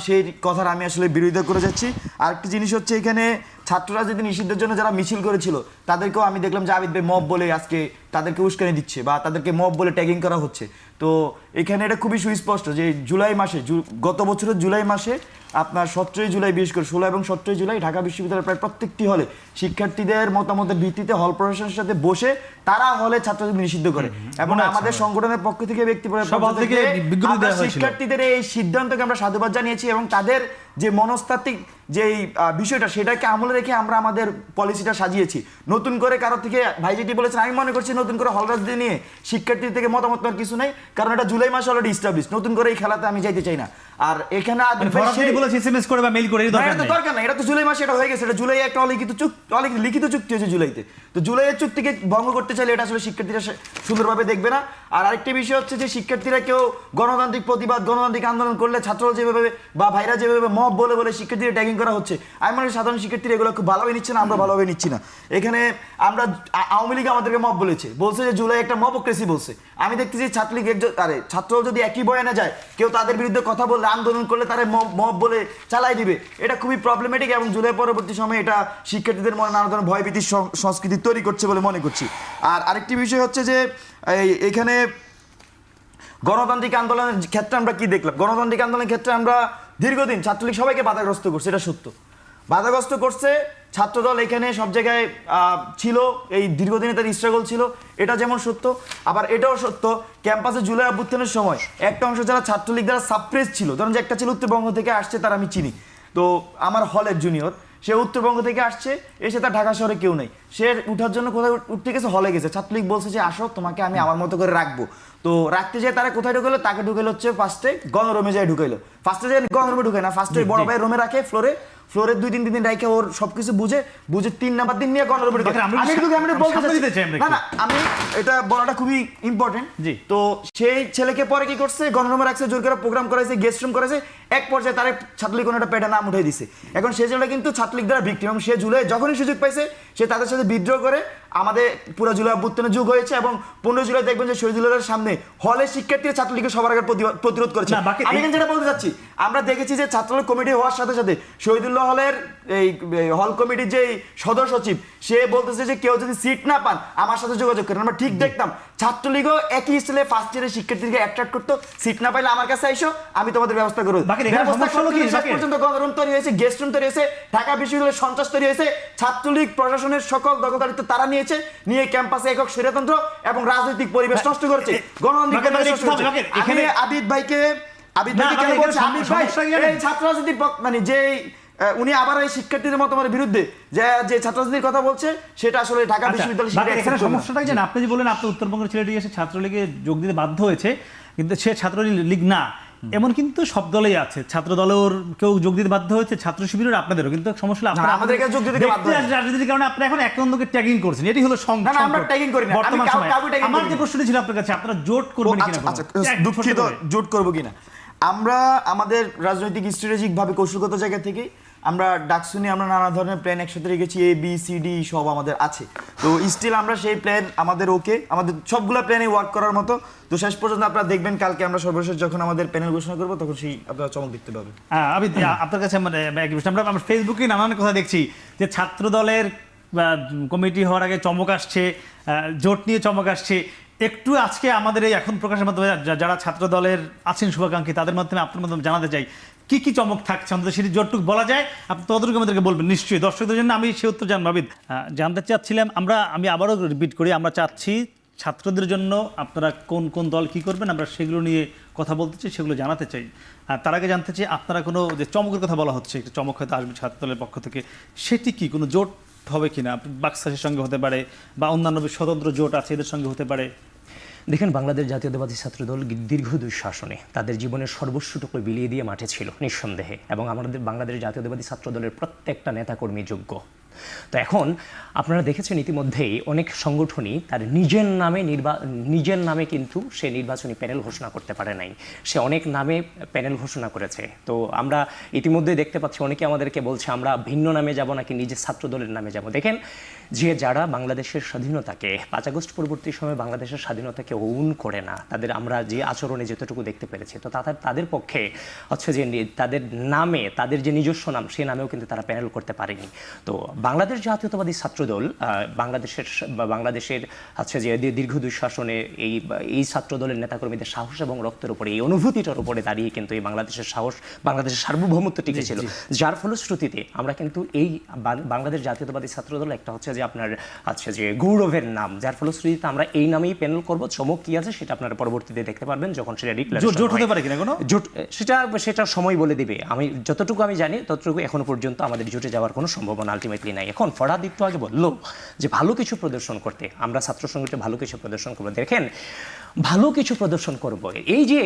সেই কথার আমি আসলে বিরোধিতা করে যাচ্ছি। আরেকটি জিনিস হচ্ছে এখানে ছাত্ররা যদি নিষিদ্ধের জন্য যারা মিছিল করেছিল তাদেরকেও আমি দেখলাম যে আবিদ ভাই মব বলে আজকে তাদেরকে উস্কানি দিচ্ছে বা তাদেরকে মব বলে ট্যাগিং করা হচ্ছে। তো এখানে এটা খুবই সুস্পষ্ট যে জুলাই মাসে, গত বছরের জুলাই মাসে আপনার 17ই জুলাই, বিশেষ করে 16 এবং 17ই জুলাই ঢাকা বিশ্ববিদ্যালয়ের প্রায় প্রত্যেকটি হলে শিক্ষার্থীদের মতামতের ভিত্তিতে হল প্রশাসনের সাথে বসে তারা হলে ছাত্রদের নিষিদ্ধ করে এবং আমাদের সংগঠনের পক্ষ থেকে শিক্ষার্থীদের এই সিদ্ধান্তকে আমরা সাধুবাদ জানিয়েছি এবং তাদের যে মনস্তাত্ত্বিক যে বিষয়টা সেটাকে আমলে রেখে আমরা আমাদের পলিসিটা সাজিয়েছি। নতুন করে কারো থেকে ভাই যেটি বলেছেন, আমি মনে করছি নতুন করে হল রাজনীতি নিয়ে শিক্ষার্থীদের থেকে মতামত নেওয়ার কিছু নেই, কারণ এটা জুলাই মাসে অলরেডি এস্টাবলিশ। নতুন করে এই খেলাতে আমি যাইতে চাই না। আর এখানে দরকার নাই, এটা তো জুলাই মাসে এটা হয়ে গেছে, এটা জুলাই একটা লিখিত চুক্তি হয়েছে জুলাইতে। তো জুলাইয়ের চুক্তিকে ভঙ্গ করতে চাইলে এটা আসলে শিক্ষার্থীরা সুন্দরভাবে দেখবে না। আর আরেকটি বিষয় হচ্ছে যে শিক্ষার্থীরা কেউ গণতান্ত্রিক প্রতিবাদ, গণতান্ত্রিক আন্দোলন করলে ছাত্ররা যেভাবে বা ভাইরা যেভাবে মব বলে শিক্ষার্থীরা ট্যাগিং করা হচ্ছে, আমি মনে করি সাধারণ শিক্ষার্থীরা এগুলো খুব ভালোভাবে নিচ্ছে না, আমরা ভালোভাবে নিচ্ছি না। এখানে আমরা আওয়ামী লীগ আমাদেরকে মব বলছে যে জুলাই একটা মবক্রেসি বলছে। আমি দেখতেছি ছাত্রলীগ ছাত্র যদি একই বয়ে না যায়, কেউ তাদের বিরুদ্ধে কথা বললে, আন্দোলন করলে তারা মব বলে চালাই দিবে, এটা খুবই প্রবলেমেটিক এবং জুলাই পরবর্তী সময়ে এটা শিক্ষার্থীদের মনে নানা ধরনের ভয়ভীতির সংস্কৃতি তৈরি করছে বলে মনে করছি। আর আরেকটি বিষয় হচ্ছে যে এখানে গণতান্ত্রিক আন্দোলনের ক্ষেত্রে আমরা কি দেখলাম, গণতান্ত্রিক আন্দোলনের ক্ষেত্রে আমরা দীর্ঘদিন ছাত্রলীগ সবাইকে বাধাগ্রস্ত করছে, এটা সত্য, বাধাগ্রস্ত করছে। ছাত্রদল এখানে সব জায়গায় ছিল, এই দীর্ঘদিনে তার স্ট্রাগল ছিল, এটা যেমন সত্য, আবার এটাও সত্য ক্যাম্পাসে জুলাই অভ্যুত্থানের সময় একটা অংশ যারা ছাত্রলীগ দ্বারা সাপ্রেস ছিল, ধরুন যে একটা ছিল উত্তরবঙ্গ থেকে আসছে, তার আমি চিনি, তো আমার হলের জুনিয়র, সে উত্তরবঙ্গ থেকে আসছে, এসে তার ঢাকা শহরে কেউ নেই, সে উঠার জন্য কোথায় উঠতে গেছে, হলে গেছে। ছাত্রলীগ বলছে যে আসো তোমাকে আমি আমার মতো করে রাখবো। তো রাখতে যেয়ে তারা কোথায় ঢুকাইলো, তাকে ঢুকাইলো হচ্ছে ফার্স্টে গণরুমে যায় ঢুকাইলো, ফার্স্টে যায় গণরুমে ঢুকায় না, ফার্স্টে বড় ভাই রুমে রাখে ফ্লোরে 2-3 দিন রাখে ওর সবকিছু বুঝে 3 নাম্বার দিন নিয়ে গণরুমে ঢুকায়। আমি এটা বলাটা খুবই ইম্পর্টেন্ট। তো সেই ছেলেকে পরে কি করছে, গণরুমে রাখছে, জোর করে প্রোগ্রাম করাইছে, গেস্ট রুম করাইছে, এক পর্যায়ে তারা ছাত্রলীগ কোনো একটা পেটে নাম উঠাই দিছে। এখন সে ছেলেটা কিন্তু ছাত্রলীগ দ্বারা ভিক্টিম এবং সে জুলাই যখনই সুযোগ পাইছে সে তাদের সাথে বিদ্রোহ করে আমাদের পুরো জুলাই অভ্যুত্থানের যুগ হয়েছে এবং 15 জুলাই দেখবেন যে শহীদুল্লাহর সামনে হলে শিক্ষার্থীরা ছাত্রলীগের সবার আগে প্রতিরোধ করেছে। আমি যেটা বলতে চাচ্ছি, আমরা দেখেছি যে ছাত্রলীগ কমিটি হওয়ার সাথে সাথে শহীদুল্লাহ হলের এই হল কমিটির যে সদস্য সচিব সে বলতেছে যে কেউ যদি সিট না পান আমার সাথে যোগাযোগ করেন। আমরা ঠিক দেখতাম ছাত্রলীগও একই স্টাইলে ফার্স্ট ইয়ারের শিক্ষার্থীকে অ্যাট্রাক্ট করতো, সিট না পাইলে আমার কাছে আইসো, আমি তোমাদের ব্যবস্থা করবো। পর্যন্ত গণরুম তৈরি হয়েছে, গেস্ট রুম তৈরি হয়েছে, ঢাকা বিশ্ববিদ্যালয়ের সন্ত্রাস তৈরি হয়েছে, ছাত্রলীগ প্রশাসনের সকল দখলদারিত্ব তারা নিয়েছে, নিয়ে ক্যাম্পাসে একক স্বৈরতন্ত্র এবং রাজনৈতিক পরিবেশ নষ্ট করেছে, গণতান্ত্রিক আবিদ ভাইকে ছাত্র রাজনীতির মানে যে উনি আবার এই শিক্ষার্থীদের মতামতের বিরুদ্ধে যে ছাত্র রাজনীতির কথা বলছে সেটা আসলে ঢাকা বিশ্ববিদ্যালয় সমস্যাটা কি, আপনি যে বলেন আপনার উত্তরবঙ্গের ছেলেটি এসে ছাত্রলীগে যোগ দিতে বাধ্য হয়েছে, কিন্তু সে ছাত্রলীগ না, এমন কিন্তু সব দলেই আছে। ছাত্র দলের কেউ যোগ দিতে বাধ্য হয়েছে, ছাত্র শিবিরের আপনাদেরও, কিন্তু সমস্যা আমাদেরকে যোগ দিতে বাধ্য হয়েছে রাজনীতির কারণে আপনি এখন এক অন্যকে ট্যাগিং করছেন, এটি হলো সংকট। আমরা ট্যাগিং করি না, বর্তমান সময়ে আমার যে প্রশ্নটি ছিল আপনার কাছে, আপনারা জোট করবেন কিনা? দুঃখিত, জোট করব কিনা। আমরা আমাদের রাজনৈতিক স্ট্র্যাটেজিক ভাবে কৌশলগত জায়গা থেকে আমরা ডাকসু নিয়ে আমরা নানা ধরনের প্ল্যান একসাথে রেখেছি, ABCD সব আমাদের আছে। তো স্টিল আমরা সেই প্ল্যান আমাদের ওকে, আমাদের সবগুলো প্ল্যানে ওয়ার্ক করার মতো। তো শেষ পর্যন্ত আপনারা দেখবেন কালকে আমরা সর্বশেষ যখন আমাদের প্যানেল ঘোষণা করবো তখন সেই আপনারা চমক দেখতে পাবেন। আমি আপনার কাছে মানে একই বিষয়, আমরা ফেসবুকে নানান কথা দেখছি যে ছাত্র দলের কমিটি হওয়ার আগে চমক আসছে, জোট নিয়ে চমক আসছে। একটু আজকে আমাদের এই এখন প্রকাশের মাধ্যমে যারা ছাত্র দলের আছেন শুভাকাঙ্ক্ষী তাদের মাধ্যমে আপনার মাধ্যমে জানাতে চাই কি কি চমক থাকছে, আমাদের সেটি যতটুকু বলা যায় আপনি ততটুকু আমাদেরকে বলবেন নিশ্চয়ই। দর্শকদের জন্য আমি সে উত্তর জানবো। জানতে চাচ্ছিলাম, আমি আবারও রিপিট করি, আমরা চাচ্ছি ছাত্রদের জন্য আপনারা কোন কোন দল কি করবেন আমরা সেগুলো নিয়ে কথা বলতে চাই, সেগুলো জানাতে চাই। আর তার আগে জানতে চাই আপনারা কোনো যে চমকের কথা বলা হচ্ছে, একটা চমক হয়তো আসবে ছাত্র দলের পক্ষ থেকে, সেটি কি কোনো জোট হবে কিনা? বাকশাসের সঙ্গে হতে পারে বা অন্যান্য স্বতন্ত্র জোট আছে এদের সঙ্গে হতে পারে। দেখেন, বাংলাদেশ জাতীয়তাবাদী ছাত্রদল দীর্ঘ দুঃশাসনে তাদের জীবনের সর্বস্বটুকু বিলিয়ে দিয়ে মাঠে ছিল নিঃসন্দেহে, এবং আমাদের বাংলাদেশ জাতীয়তাবাদী ছাত্রদলের প্রত্যেকটা নেতাকর্মী যোগ্য। তো এখন আপনারা দেখেছেন ইতিমধ্যেই অনেক সংগঠনই তার নিজের নামে কিন্তু সে নির্বাচনী প্যানেল ঘোষণা করতে পারে নাই, সে অনেক নামে প্যানেল ঘোষণা করেছে। তো আমরা ইতিমধ্যে দেখতে পাচ্ছি অনেকে আমাদেরকে বলছে আমরা ভিন্ন নামে যাব নাকি নিজের ছাত্রদলের নামে যাব। দেখেন, যে যারা বাংলাদেশের স্বাধীনতাকে 5 আগস্ট পরবর্তী সময়ে বাংলাদেশের স্বাধীনতাকে ওন করে না, তাদের আমরা যে আচরণে যতটুকু দেখতে পেরেছি, তো তাদের পক্ষে হচ্ছে যে তাদের নামে, তাদের যে নিজস্ব নাম সেই নামেও কিন্তু তারা প্যানেল করতে পারেনি। তো বাংলাদেশ জাতীয়তাবাদী ছাত্রদল বাংলাদেশের হচ্ছে যে দীর্ঘ দুঃশাসনে এই ছাত্রদলের নেতাকর্মীদের সাহস এবং রক্তের উপরে, এই অনুভূতিটার উপরে দাঁড়িয়ে কিন্তু এই বাংলাদেশের সার্বভৌমত্ব টিকে ছিল, যার ফলশ্রুতিতে আমরা কিন্তু এই বাংলাদেশ জাতীয়তাবাদী ছাত্রদল একটা হচ্ছে যে আপনার হচ্ছে যে গৌরবের নাম, যার ফলশ্রুতিতে আমরা এই নামেই প্যানেল করব। চমক কি আছে সেটা আপনারা পরবর্তীতে দেখতে পারবেন যখন সেটা ডিক্লারেশন জোট হতে পারে কিনা কোনো জোট, সেটা সময় বলে দিবে। যতটুকু আমি জানি ততটুকু এখনো পর্যন্ত আমাদের জোটে যাওয়ার কোনো সম্ভাবনা আলটিমেটলি নাই। এখন ফরহাদ একটু আগে বললো যে ভালো কিছু প্রদর্শন করতে, আমরা ছাত্র সংগঠনে ভালো কিছু প্রদর্শন করবো। দেখেন, ভালো কিছু প্রদর্শন করব, এই যে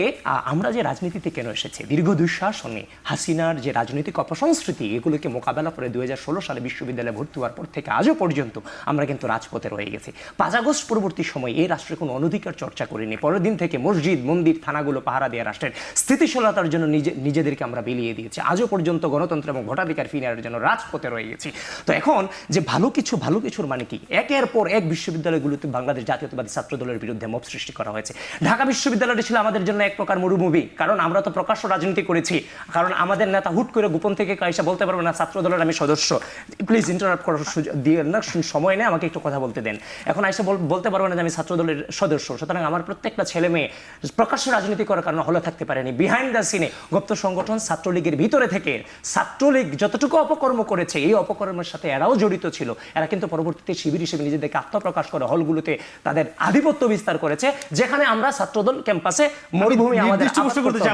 আমরা যে রাজনীতিতে কেন এসেছি, দীর্ঘ দুঃশাসনে হাসিনার যে রাজনৈতিক অপসংস্কৃতি, এগুলোকে মোকাবেলা করে 2016 সালে বিশ্ববিদ্যালয়ে ভর্তি হওয়ার পর থেকে আজও পর্যন্ত আমরা কিন্তু রাজপথে রয়ে গেছি। 5 আগস্ট পরবর্তী সময় এই রাষ্ট্রে কোনো অনধিকার চর্চা করিনি। পরের দিন থেকে মসজিদ, মন্দির, থানাগুলো পাহারা দিয়ে রাষ্ট্রের স্থিতিশীলতার জন্য নিজেদেরকে আমরা বিলিয়ে দিয়েছি। আজও পর্যন্ত গণতন্ত্র এবং ভোটাধিকার ফিরিয়ে জন্য রাজপথে রয়ে গেছি। তো এখন যে ভালো কিছুর মানে কি, একের পর এক বিশ্ববিদ্যালয়গুলোতে বাংলাদেশ জাতীয়তাবাদী ছাত্রদলের বিরুদ্ধে মব সৃষ্টি করা হয়েছে। ঢাকা বিশ্ববিদ্যালয়টি ছিল আমাদের জন্য এক প্রকার মরুভূমি, কারণ আমরা তো প্রকাশ্য রাজনীতি করেছি। কারণ আমাদের নেতা হুট করে গোপন থেকে কাইসা বলতে পারবে না ছাত্রদলের আমি সদস্য। প্লিজ ইন্টারাপ্ট করার সুযোগ দিয়ে না, সময় নেই, আমাকে একটু কথা বলতে দেন। এখন আইসা বলতে পারবে না যে আমি ছাত্রদলের সদস্য। সুতরাং আমার প্রত্যেকটা ছেলে মেয়ে প্রকাশ্য রাজনীতি করার কারণে হলে থাকতে পারেনি। বিহাইন্ড দ্য সিনে গুপ্ত সংগঠন ছাত্রলীগের ভিতরে থেকে ছাত্রলীগ যতটুকু অপকর্ম করেছে, এই অপকর্মের সাথে এরাও জড়িত ছিল। এরা কিন্তু পরবর্তীতে শিবির হিসেবে নিজেদেরকে আত্মপ্রকাশ করে হলগুলোতে তাদের আধিপত্য বিস্তার করেছে, যেখানে আমরা ছাত্রদল ক্যাম্পাসে মরুভূমি আমাদের।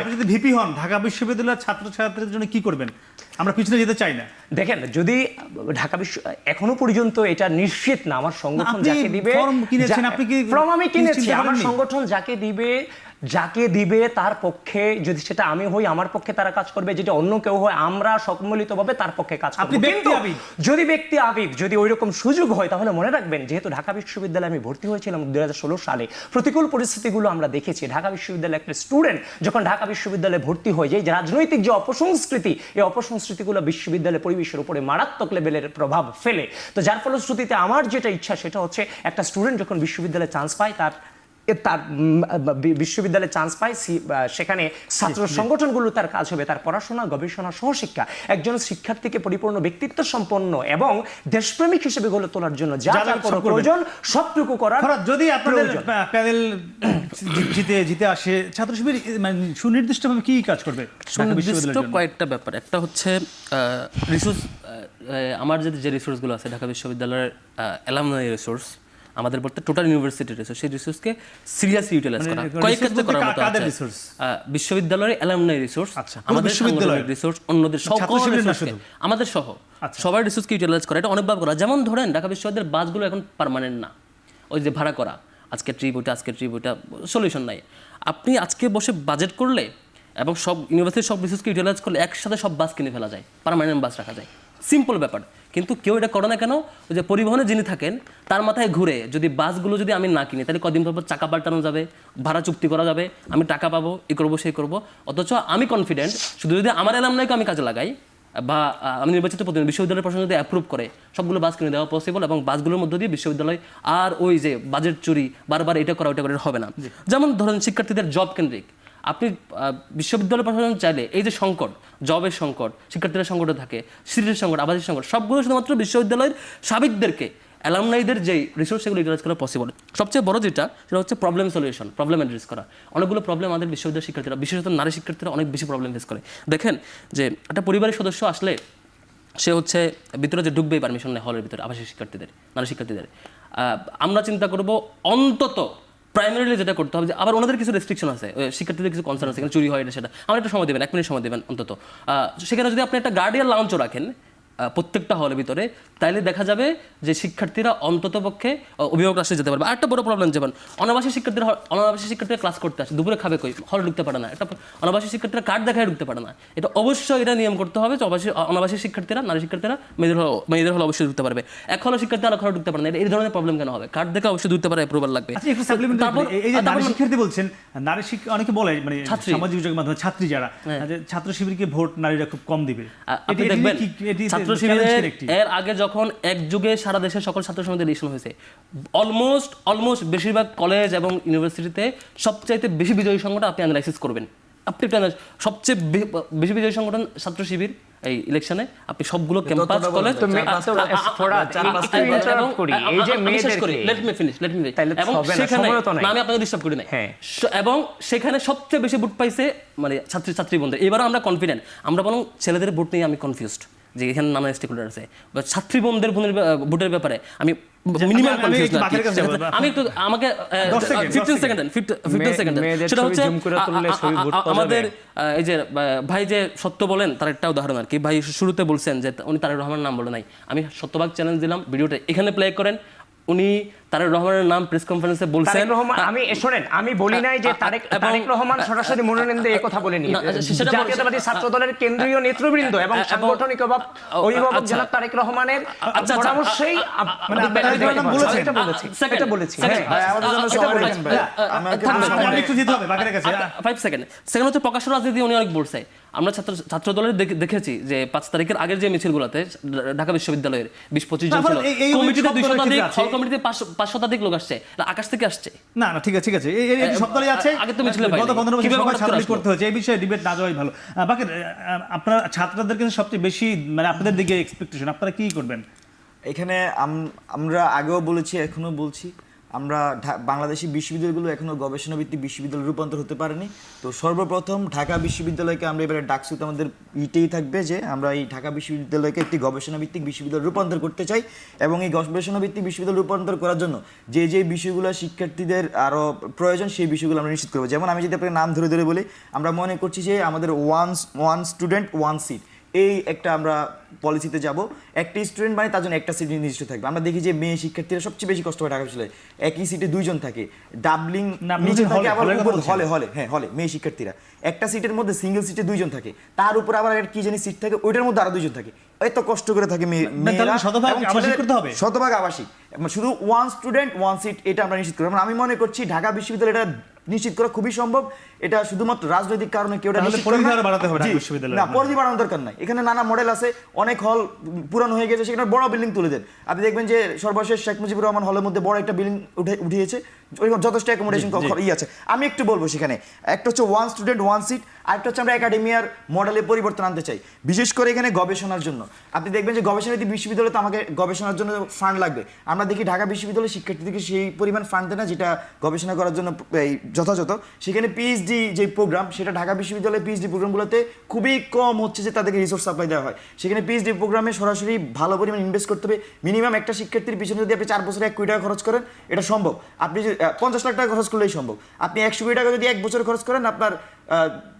আপনি যদি ভিপি হন ঢাকা বিশ্ববিদ্যালয়ের ছাত্রছাত্রীদের জন্য কি করবেন? আমরা পিছনে যেতে চাই না। দেখেন, যদি ঢাকা বিশ্ব এখনো পর্যন্ত এটা নিশ্চিত না, আমার সংগঠন যাকে দিবে, ফর্ম আমি কিনেছি, আমার সংগঠন যাকে দিবে তার পক্ষে, যদি সেটা আমি হই আমার পক্ষে তারা কাজ করবে, যেটা অন্য কেউ হয় আমরা সম্মিলিতভাবে তার পক্ষে কাজ করব। যদি ব্যক্তি আবেগ যদি ওই রকম সুযোগ হয়, তাহলে মনে রাখবেন যেহেতু ঢাকা বিশ্ববিদ্যালয়ে আমি ভর্তি হয়েছিলাম 2016 সালে, প্রতিকূল পরিস্থিতিগুলো আমরা দেখেছি। ঢাকা বিশ্ববিদ্যালয়ের একটা স্টুডেন্ট যখন ঢাকা বিশ্ববিদ্যালয়ে ভর্তি হয়, যে রাজনৈতিক যে অপসংস্কৃতি, এই অপসংস্কৃতিগুলো বিশ্ববিদ্যালয়ের পরিবেশের উপরে মারাত্মক লেভেলের প্রভাব ফেলে। তো যার ফলশ্রুতিতে আমার যেটা ইচ্ছা সেটা হচ্ছে একটা স্টুডেন্ট যখন বিশ্ববিদ্যালয়ে চান্স পায়, তার বিশ্ববিদ্যালয়ে চান্স পায়, সেখানে ছাত্র সংগঠনগুলো তার কাজ হবে তার পড়াশোনা, গবেষণা, সহশিক্ষা, একজন শিক্ষার্থীকে পরিপূর্ণ ব্যক্তিত্ব সম্পন্ন এবং দেশপ্রেমিক হিসেবে গড়ে তোলার জন্য যা যা প্রয়োজন সবটুকু করার। যদি আপনাদের প্যানেল জিতে আসে, ছাত্র শিবির মানে সুনির্দিষ্টভাবে কি কাজ করবে? সুনির্দিষ্ট কয়েকটা ব্যাপার, একটা হচ্ছে রিসোর্স, আমার যে রিসোর্সগুলো আছে ঢাকা বিশ্ববিদ্যালয়ের অ্যালামনাই রিসোর্স, আমাদের বলতে টোটাল ইউনিভার্সিটির রিসোর্স, সেই রিসোর্সকে সিরিয়াসলি ইউটিলাইজ করা, কয়েক ক্ষেত্রে করার মতো আছে। বিশ্ববিদ্যালয়ের অ্যালামনাই রিসোর্স, আমাদের বিশ্ববিদ্যালয়ের রিসোর্স, অন্যদের সকল রিসোর্সকে, আমাদের সহ সবার রিসোর্সকে ইউটিলাইজ করা, এটা অনেকভাবে করা। যেমন ধরেন ঢাকা বিশ্ববিদ্যালয়ের বাসগুলো এখন পার্মানেন্ট না, ওই যে ভাড়া করা, আজকে ট্রিপ ওইটা সলিউশন নাই। আপনি আজকে বসে বাজেট করলে এবং সব ইউনিভার্সিটির সব রিসোর্সকে ইউটিলাইজ করলে একসাথে সব বাস কিনে ফেলা যায়, পার্মানেন্ট বাস রাখা যায়। সিম্পল ব্যাপার। কিন্তু কেউ এটা করে না কেন? ওই যে পরিবহনে যিনি থাকেন তার মাথায় ঘুরে যদি বাসগুলো যদি আমি না কিনি তাহলে কদিন পর চাকা পাল্টানো যাবে, ভাড়া চুক্তি করা যাবে, আমি টাকা পাবো, এই করবো সেই করবো। অথচ আমি কনফিডেন্ট শুধু যদি আমার অ্যালামনাইকে আমি কাজে লাগাই বা আমি নির্বাচিত প্রতিনিধি বিশ্ববিদ্যালয়ের প্রশাসন যদি অ্যাপ্রুভ করে সবগুলো বাস কিনে দেওয়া পসিবল, এবং বাসগুলোর মধ্যে দিয়ে বিশ্ববিদ্যালয় আর ওই যে বাজেট চুরি বারবার এটা করা ওইটা করে হবে না। যেমন ধরেন শিক্ষার্থীদের জব কেন্দ্রিক, আপনি বিশ্ববিদ্যালয় প্রশাসন চাইলে এই যে সংকট, জবের সংকট, শিক্ষার্থীদের সংকটে থাকে, সিটের সংকট, আবাসিক সংকট, সবগুলো শুধুমাত্র বিশ্ববিদ্যালয়ের সাবেকদেরকে অ্যালামনাইদের যেই রিসোর্স সেগুলো ইউটিলাইজ করা পসিবল। সবচেয়ে বড় যেটা সেটা হচ্ছে প্রবলেম সলিউশন, প্রবলেম অ্যাড্রেস করা। অনেকগুলো প্রবলেম আমাদের বিশ্ববিদ্যালয়ের শিক্ষার্থীরা, বিশেষত নারী শিক্ষার্থীরা অনেক বেশি প্রবলেম ফেস করে। দেখেন যে একটা পরিবারের সদস্য আসলে সে হচ্ছে ভিতরে যে ঢুকবেই পারমিশন নেই হলের ভিতরে আবাসিক শিক্ষার্থীদের, নারী শিক্ষার্থীদের। আমরা চিন্তা করব অন্তত প্রাইমারিলি যেটা করতে হবে যে আবার ওনাদের কিছু রেস্ট্রিকশন আছে, শিক্ষার্থীদের কিছু কনসার্ন আছে, চুরি হয় এটা সেটা, আমার একটা সময় দেবেন, 1 মিনিট সময় দেবেন অন্তত। সেখানে যদি আপনি একটা গার্ডিয়ান লাউঞ্চও রাখেন প্রত্যেকটা হলের ভিতরে, তাইলে দেখা যাবে যে শিক্ষার্থীরা অন্তত পক্ষে অভিভাবক আসলে যেতে পারবে। আরেকটা বড় প্রবলেম, যেমন অনাবাসী শিক্ষার্থীরা ক্লাস করতে আসে, দুপুরে খাবে কই, হলে ঢুকতে পারে না। একটা অনাবাসী শিক্ষার্থীরা কার্ড দেখায় ঢুকতে পারে না। এটা অবশ্যই এটা নিয়ম করতে হবে যে অনাবাসী শিক্ষার্থীরা, নারী শিক্ষার্থীরা মেয়েদের হলে অবশ্যই ঢুকতে পারবে। এক হলে শিক্ষার্থী আর ঢুকতে পারে না। এই ধরনের প্রবলেম কেন হবে? কার্ড দেখে অবশ্যই ঢুকতে পারে, অ্যাপ্রুভাল লাগবে। আচ্ছা, একটু supplement এই যে নারী শিক্ষার্থী বলছেন, নারী শিক্ষা অনেকে বলে মানে ছাত্রী। সামাজিক যোগাযোগ মাধ্যমে ছাত্রী যারা, যে ছাত্র শিবিরকে ভোট নারীরা খুব কম দিবে। আপনি এটি দেখবেন এটি ছাত্র challenge শিবিরের একটি। এর আগে যখন এক যুগে সারা দেশের সকল ছাত্র সমিতির ইলেকশন হয়েছে, অলমোস্ট বেশিরভাগ কলেজ এবং ইউনিভার্সিটিতে সবচাইতে বেশি বিজয়ী সংগঠন আপনি অ্যানালাইসিস করবেন, আপনি একটা সবচেয়ে বেশি বিজয়ী সংগঠন ছাত্র শিবির। এই ইলেকশনে আপনি সবগুলো ক্যাম্পাস কলেজ এবং সেখানে আমি আপনাকে ডিস্টার্ব করি নাই, এবং সেখানে সবচেয়ে বেশি ভোট পাইছে মানে ছাত্রী বন্ধু। এবারও আমরা কনফিডেন্ট, আমরা বরং ছেলেদের ভোট নিয়ে আমি কনফিউজড যে এখানে নানা স্টেকহোল্ডার আছে, বা ছাত্রী বোনদের ভোটের ব্যাপারে আমি মিনিমাম কনফিউজ না। আমি একটু আমাকে 15 সেকেন্ড সেটা হচ্ছে আমাদের এই যে ভাই যে সত্য বলেন তার একটা উদাহরণ আর কি। ভাই শুরুতে বলছেন যে উনি তারেক রহমানের নাম বলে নাই, আমি শতভাগ চ্যালেঞ্জ দিলাম, ভিডিওটা এখানে প্লে করেন। উনি তারেক রহমানের নাম প্রেস কনফারেন্সে বলছেন। আমি শোনেন, আমি বলি নাই যে তারেক রহমান সরাসরি মনোনয়ন দিয়ে কথা বলেনি। জাতীয়তাবাদী ছাত্র দলের কেন্দ্রীয় নেতৃবৃন্দ এবং সাংগঠনিক অভিভাবক জনাব তারেক রহমানের পরামর্শেই এটা বলেছি। সেখানে হচ্ছে প্রকাশ্য রাজনীতি উনি অনেক বলছে। আমরা ছাত্র দলের দেখেছি যে 5 তারিখের আগের যে মিছিলগুলোতে ঢাকা বিশ্ববিদ্যালয়ের 20-25 জন ছিল, কমিটিতে 200 শতাধিক, হল কমিটিতে 500 শতাধিক লোক আসছে, আকাশ থেকে আসছে না ঠিক আছে এই সব দলই আছে। আগে তো মিছিলে গত 15 বছর সবাই ছাত্রলীগ করতে হয়েছে, এই বিষয়ে ডিবেট না যাওয়াই ভালো। বাকি আপনারা ছাত্রদের কাছে সবচেয়ে বেশি মানে আপনাদের দিকে এক্সপেকটেশন, আপনারা কি করবেন এখানে? আমরা আগেও বলেছি, এখনো বলছি, আমরা বাংলাদেশি বিশ্ববিদ্যালয়গুলো এখনো গবেষণা ভিত্তিক বিশ্ববিদ্যালয়ে রূপান্তর হতে পারেনি। তো সর্বপ্রথম ঢাকা বিশ্ববিদ্যালয়কে আমরা এবারে ডাকসুতে আমাদের ইটেই থাকবে যে আমরা এই ঢাকা বিশ্ববিদ্যালয়কে একটি গবেষণা ভিত্তিক বিশ্ববিদ্যালয়ে রূপান্তর করতে চাই, এবং এই গবেষণা ভিত্তিক বিশ্ববিদ্যালয় রূপান্তর করার জন্য যে বিষয়গুলো শিক্ষার্থীদের আরও প্রয়োজন সেই বিষয়গুলো আমরা নিশ্চিত করবো। যেমন আমি যদি আপনাকে নাম ধরে বলি, আমরা মনে করছি যে আমাদের ওয়ান স্টুডেন্ট ওয়ান সিট, এই একটা আমরা পলিসিতে যাব। একটি স্টুডেন্ট মানে তার জন্য একটা সিট নির্দিষ্ট থাকবে। আমরা দেখি যে মেয়ে শিক্ষার্থীরা সবচেয়ে বেশি কষ্ট হয় ঢাকা বিশ্ববিদ্যালয়ে, একই সিটে 2 জন থাকে, ডাবলিং নিচে থাকে, আবার হলে মেয়ে শিক্ষার্থীরা একটা সিটের মধ্যে সিঙ্গেল সিটে 2 জন থাকে, তার উপর আবার কি জানি সিট থাকে, ওইটার মধ্যে আরো 2 জন থাকে, এত কষ্ট করে থাকে মেয়েরা। শতভাগ আবাসিক, শুধু ওয়ান স্টুডেন্ট ওয়ান সিট, এটা আমরা নিশ্চিত করবো। আমি মনে করছি ঢাকা বিশ্ববিদ্যালয় এটা নিশ্চিত করা খুবই সম্ভব। এটা শুধুমাত্র রাজনৈতিক কারণে কেউ পরিধি বাড়ানোর দরকার নাই। এখানে নানা মডেল আছে, অনেক হল পুরানো হয়ে গেছে, সেখানে বড় বিল্ডিং তুলে দেন। আপনি দেখবেন যে সর্বশেষ শেখ মুজিবুর রহমান হলের মধ্যে বড় একটা বিল্ডিং উঠিয়েছে, যথেষ্ট অ্যাকোমোডেশন আছে। আমি একটু বলবো, সেখানে একটা হচ্ছে ওয়ান স্টুডেন্ট ওয়ান সিট, আরেকটা হচ্ছে আমরা একাডেমিয়ার মডেলে পরিবর্তন আনতে চাই, বিশেষ করে এখানে গবেষণার জন্য। আপনি দেখবেন যে গবেষণা বিশ্ববিদ্যালয়ে তো আমাকে গবেষণার জন্য ফান্ড লাগবে। আমরা দেখি ঢাকা বিশ্ববিদ্যালয়ের শিক্ষার্থীদেরকে সেই পরিমাণ ফান্ড দেয় না যেটা গবেষণা করার জন্য যথাযথ। সেখানে পিএইচডি যে প্রোগ্রাম, সেটা ঢাকা বিশ্ববিদ্যালয়ের পিএইচডি প্রোগ্রামগুলোতে খুবই কম হচ্ছে যে তাদেরকে রিসোর্স সাপ্লাই দেওয়া হয়। সেখানে পিএইচডি প্রোগ্রামে সরাসরি ভালো পরিমাণ ইনভেস্ট করতে হবে। মিনিমাম একটা শিক্ষার্থীর পিছনে যদি আপনি 4 বছরে 1 কোটি টাকা খরচ করেন, এটা সম্ভব। আপনি 50 লাখ টাকা খরচ করলেই সম্ভব। আপনি 100 কোটি টাকা যদি 1 বছর খরচ করেন, আপনার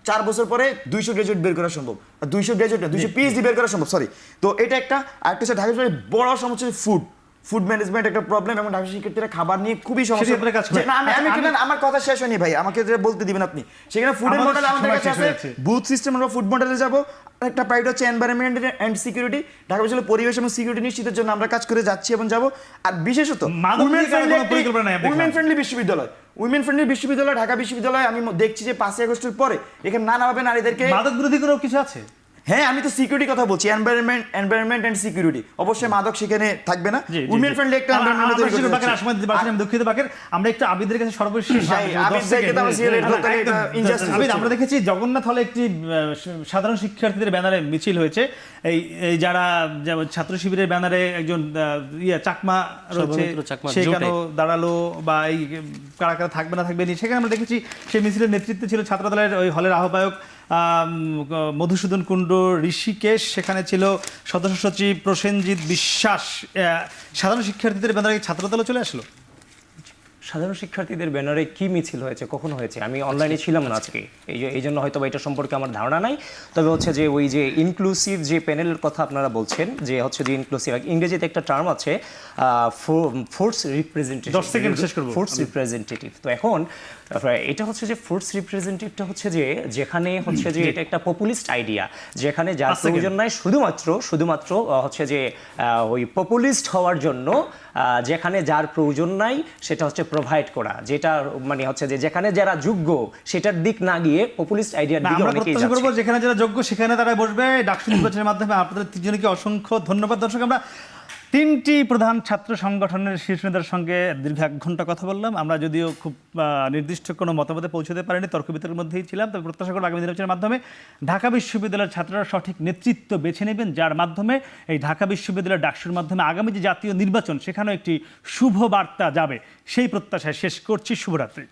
4 বছর পরে 200 গ্রাজুয়েট বের করা সম্ভব। 200 গ্রাজুয়েট না, 200 পিএইচডি বের করা সম্ভব, সরি। তো এটা একটা। আরেকটা হচ্ছে ঢাকা বিশ্ববিদ্যালয়ের বড় সমস্যা ফুড। ফুড ম্যানেজমেন্ট একটা প্রবলেম, এবং ঢাকা শিক্ষার্থীরা খাবার নিয়ে খুবই সমস্যা। সেটা আপনারা কাজ করেন। যে না, আমি আমার কথা শেষ হয়নি ভাই, আমাকে যেটা বলতে দিবেন আপনি। সেখানে ফুডের আমাদের মডেল আমাদের সময় কাছে শেষ আছে, হয়ে যাচ্ছে। বুথ সিস্টেম, আমরা ফুড মডেলে যাব। একটা প্রাইড হচ্ছে এনভায়রনমেন্ট এন্ড সিকিউরিটি, ঢাকা বিশ্ববিদ্যালয়ের পরিবেশ এবং সিকিউরিটি নিশ্চিতের জন্য আমরা কাজ করে যাচ্ছি এবং যাব। আর বিশেষত মাদক নিয়ে কারো কোনো পরিকল্পনা নাই, আমি দেখলাম। উইমেন ফ্রেন্ডলি বিশ্ববিদ্যালয়, উইমেন ফ্রেন্ডলি বিশ্ববিদ্যালয় ঢাকা বিশ্ববিদ্যালয়। আমি দেখছি যে 5 আগস্টের পরে এখানে নানাভাবে নারীদেরকে, মাদক বিরোধী কোনো কিছু আছে? হ্যাঁ আমি তো সিকিউরিটি কথা বলছি, এনভায়রনমেন্ট এন্ড সিকিউরিটি। অবশ্যই মাদক সেখানে থাকবে না, জি, জি, উইমেন জি। ফ্রেন্ডলি একটা এনভায়রনমেন্ট তৈরি করতে বাকের যাচ্ছি। আসমত বাকের, আমি দুঃখিত বাকের, আমরা একটু আবিদের কাছে সর্বশেষ ভাই, আবিদ ভাইকে তো আমার সিগারেট ধরতে গেলে এটা injustice আবিদ, হচ্ছে। আমরা দেখেছি জগন্নাথ হলে একটি সাধারণ শিক্ষার্থীদের ব্যানারে মিছিল হয়েছে। এই যারা যেমন ছাত্র শিবিরের ব্যানারে একজন চাকমা রয়েছে, সর্বমিত্র চাকমা সে কেন জোটে। দাঁড়ালো বা এই কারা কারা থাকবে না থাকবে নি, সেখানে আমরা দেখেছি সেই মিছিলের নেতৃত্বে ছিল ছাত্রদলের ওই হলের আহ্বায়ক মধুসূদন কুণ্ডু ঋষিকেশ, সেখানে ছিল সদস্য সচিব প্রসেনজিৎ বিশ্বাস। সাধারণ শিক্ষার্থীদের ব্যানারে ছাত্রদলও চলে আসলো। সাধারণ শিক্ষার্থীদের ব্যানারে কি মিছিল হয়েছে, কখন হয়েছে, আমি অনলাইনে ছিলাম না আজকে, এই জন্য হয়তো বা এটা সম্পর্কে আমার ধারণা নাই। তবে হচ্ছে যে ওই যে ইনক্লুসিভ যে প্যানেলের কথা আপনারা বলছেন, যে হচ্ছে যে ইনক্লুসিভ, ইংরেজিতে একটা টার্ম আছে ফোর্স রিপ্রেজেন্টেটিভ, 10 সেকেন্ড শেষ করবো। Force representative. তো এখন এটা হচ্ছে যে ফোর্স রিপ্রেজেন্টেটিভটা হচ্ছে যে যেখানে হচ্ছে যে এটা একটা পপুলিস্ট আইডিয়া, যেখানে যার 5 সেকেন্ড। প্রয়োজন নাই শুধুমাত্র হচ্ছে যে ওই পপুলিস্ট হওয়ার জন্য, যেখানে যার প্রয়োজন নাই সেটা হচ্ছে প্রোভাইড করা, যেটা মানে হচ্ছে যে যেখানে যারা যোগ্য সেটার দিক না গিয়ে পপুলিস্ট আইডিয়ার না, দিকে আমরা অনেকেই প্রত্যাশা করবো যাচ্ছে। যেখানে যারা যোগ্য সেখানে তারা বসবে ডাকসু নির্বাচনের মাধ্যমে। আপনাদের তিনজনকে অসংখ্য ধন্যবাদ। দর্শক, আমরা 3টি প্রধান ছাত্র সংগঠনের শীর্ষ নেতার সঙ্গে দীর্ঘ 1 ঘন্টা কথা বললাম। আমরা যদিও খুব নির্দিষ্ট কোনো মতামতে পৌঁছতে পারিনি, তর্ক বিতর্কের মধ্যেই ছিলাম। তবে প্রত্যাশা করব আগামী নির্বাচনের মাধ্যমে ঢাকা বিশ্ববিদ্যালয়ের ছাত্ররা সঠিক নেতৃত্ব বেছে নেবেন, যার মাধ্যমে এই ঢাকা বিশ্ববিদ্যালয়ের ডাকসুর মাধ্যমে আগামী যে জাতীয় নির্বাচন সেখানেও একটি শুভ বার্তা যাবে, সেই প্রত্যাশায় শেষ করছি। শুভরাত্রি।